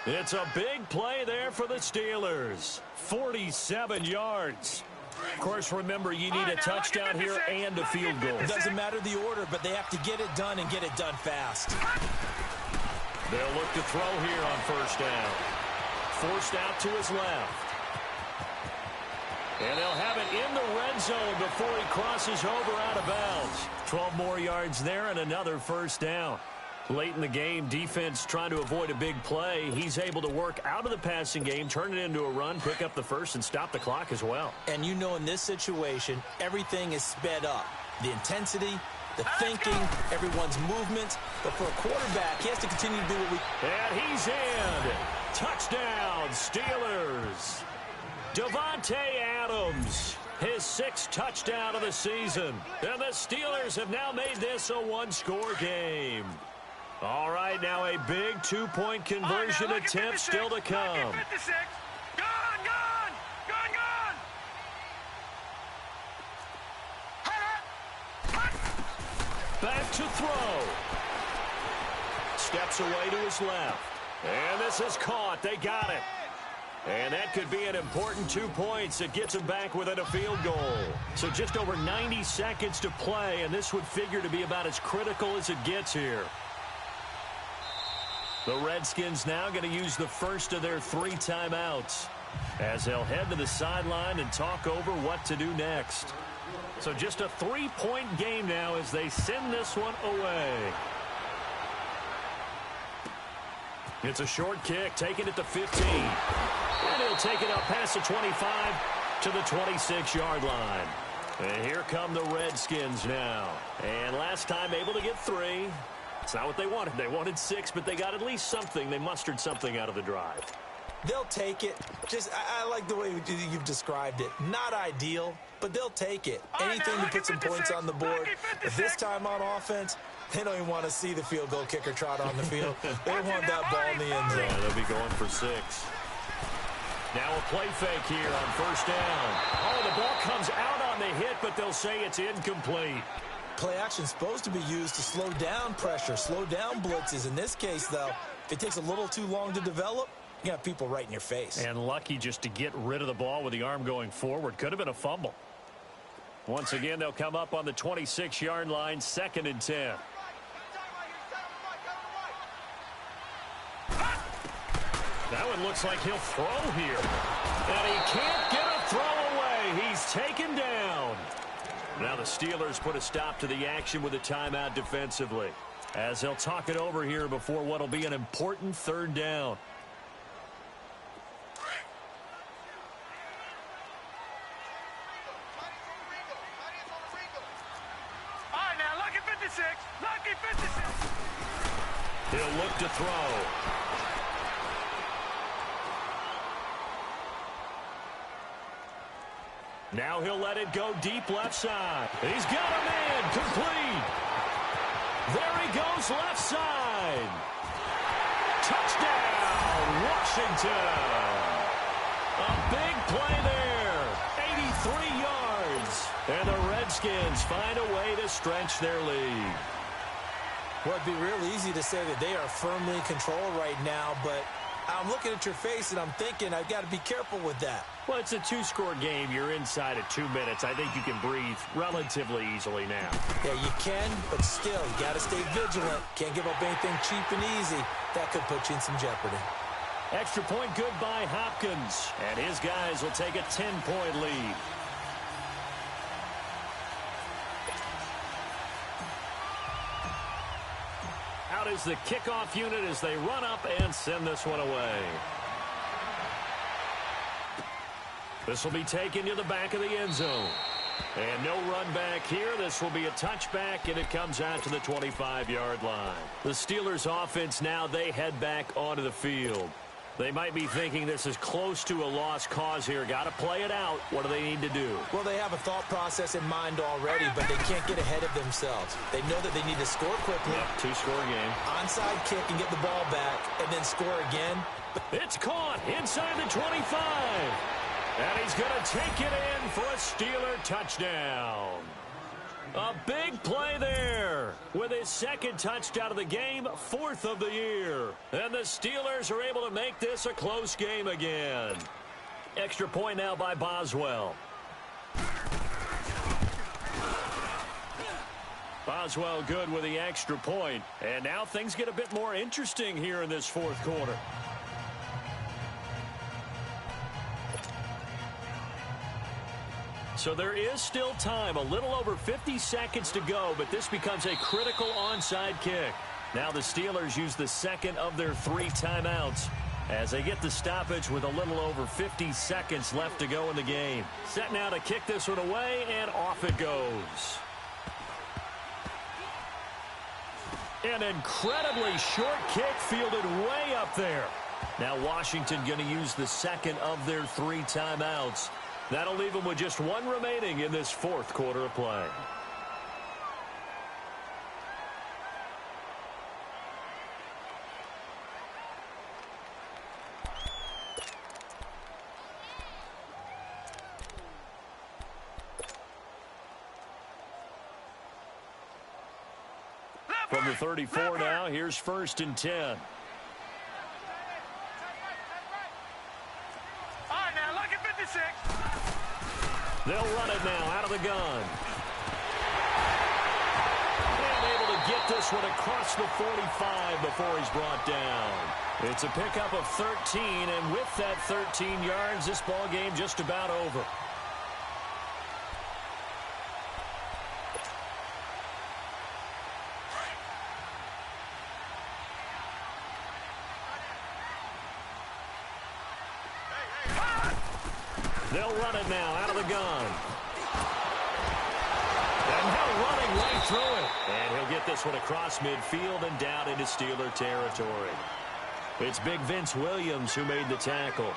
It's a big play there for the Steelers. 47 yards. Of course, remember, you need a touchdown here and a field goal. It doesn't matter the order, but they have to get it done and get it done fast. They'll look to throw here on first down. Forced out to his left. And they'll have it in the red zone before he crosses over out of bounds. 12 more yards there and another first down. Late in the game, defense trying to avoid a big play. He's able to work out of the passing game, turn it into a run, pick up the first, and stop the clock as well. And you know in this situation, everything is sped up. The intensity, the thinking, everyone's movement. But for a quarterback, he has to continue to do what we... And he's in. Touchdown, Steelers. Davante Adams, his 6th touchdown of the season. And the Steelers have now made this a one-score game. All right, now a big 2-point conversion attempt still to come. Gone, gone, gone, gone. Back to throw. Steps away to his left. And this is caught. They got it. And that could be an important 2 points. It gets him back within a field goal. So just over 90 seconds to play, and this would figure to be about as critical as it gets here. The Redskins now going to use the first of their 3 timeouts as they'll head to the sideline and talk over what to do next. So just a 3-point game now as they send this one away. It's a short kick, taking it to 15. And he'll take it up past the 25 to the 26-yard line. And here come the Redskins now. And last time able to get 3. It's not what they wanted. They wanted 6, but they got at least something. They mustered something out of the drive. They'll take it. I like the way you've described it. Not ideal, but they'll take it. Anything to put some points on the board. But this time on offense, they don't even want to see the field goal kicker trot on the field. They want that ball in the end zone. Yeah, they'll be going for 6. Now a play fake here on first down. Oh, the ball comes out on the hit, but they'll say it's incomplete. Play action is supposed to be used to slow down pressure, slow down blitzes. In this case, though, if it takes a little too long to develop, you got people right in your face. And lucky just to get rid of the ball with the arm going forward. Could have been a fumble. Once again, they'll come up on the 26-yard line, 2nd and 10. That one looks like he'll throw here. And he can't get a throw away. He's taken down. Now the Steelers put a stop to the action with a timeout defensively, as they'll talk it over here before what will be an important 3rd down. All right, now, lucky 56. Lucky 56. He'll look to throw. Now he'll let it go deep left side. He's got a man complete. There he goes left side. Touchdown, Washington. A big play there. 83 yards. And the Redskins find a way to stretch their lead. Well, it'd be real easy to say that they are firmly in control right now, but I'm looking at your face and I'm thinking I've got to be careful with that. Well, it's a 2-score game. You're inside at 2 minutes. I think you can breathe relatively easily now. Yeah, you can, but still, you got to stay vigilant. Can't give up anything cheap and easy. That could put you in some jeopardy. Extra point good by Hopkins. And his guys will take a 10-point lead. Out is the kickoff unit as they run up and send this one away. This will be taken to the back of the end zone. And no run back here. This will be a touchback, and it comes out to the 25-yard line. The Steelers' offense now, they head back onto the field. They might be thinking this is close to a lost cause here. Got to play it out. What do they need to do? Well, they have a thought process in mind already, but they can't get ahead of themselves. They know that they need to score quickly. Yep, 2-score game. Onside kick and get the ball back, and then score again. It's caught inside the 25. And he's going to take it in for a Steeler touchdown. A big play there with his second touchdown of the game, 4th of the year. And the Steelers are able to make this a close game again. Extra point now by Boswell. Boswell good with the extra point. And now things get a bit more interesting here in this 4th quarter. So there is still time, a little over 50 seconds to go, but this becomes a critical onside kick. Now the Steelers use the second of their 3 timeouts as they get the stoppage with a little over 50 seconds left to go in the game. Set now to kick this one away, and off it goes. An incredibly short kick fielded way up there. Now Washington going to use the second of their 3 timeouts. That'll leave them with just 1 remaining in this 4th quarter of play. From the 34 now, here's 1st and 10. They'll run it now out of the gun. And able to get this one across the 45 before he's brought down. It's a pickup of 13, and with that 13 yards, this ball game just about over. They'll run it now out of the gun. And now running right through it. And he'll get this one across midfield and down into Steeler territory. It's big Vince Williams who made the tackle.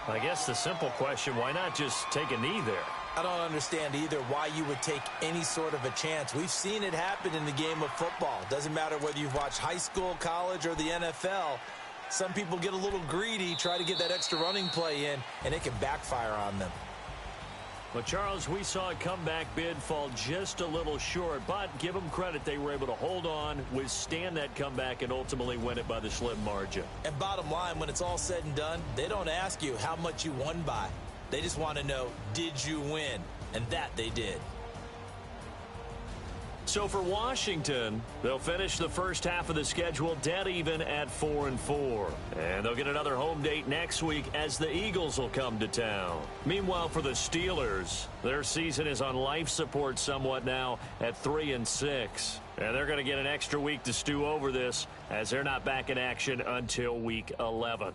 I guess the simple question, why not just take a knee there? I don't understand either why you would take any sort of a chance. We've seen it happen in the game of football. Doesn't matter whether you've watched high school, college, or the NFL. Some people get a little greedy, try to get that extra running play in, and it can backfire on them. Well, Charles, we saw a comeback bid fall just a little short, but give them credit. They were able to hold on, withstand that comeback, and ultimately win it by the slim margin. And bottom line, when it's all said and done, they don't ask you how much you won by. They just want to know, did you win? And that they did. So for Washington, they'll finish the first half of the schedule dead even at 4-4. And they'll get another home date next week as the Eagles will come to town. Meanwhile, for the Steelers, their season is on life support somewhat now at 3-6. And they're going to get an extra week to stew over this as they're not back in action until week 11.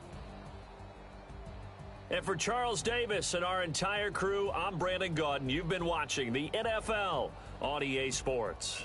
And for Charles Davis and our entire crew, I'm Brandon Gaudin. You've been watching the NFL on EA Sports.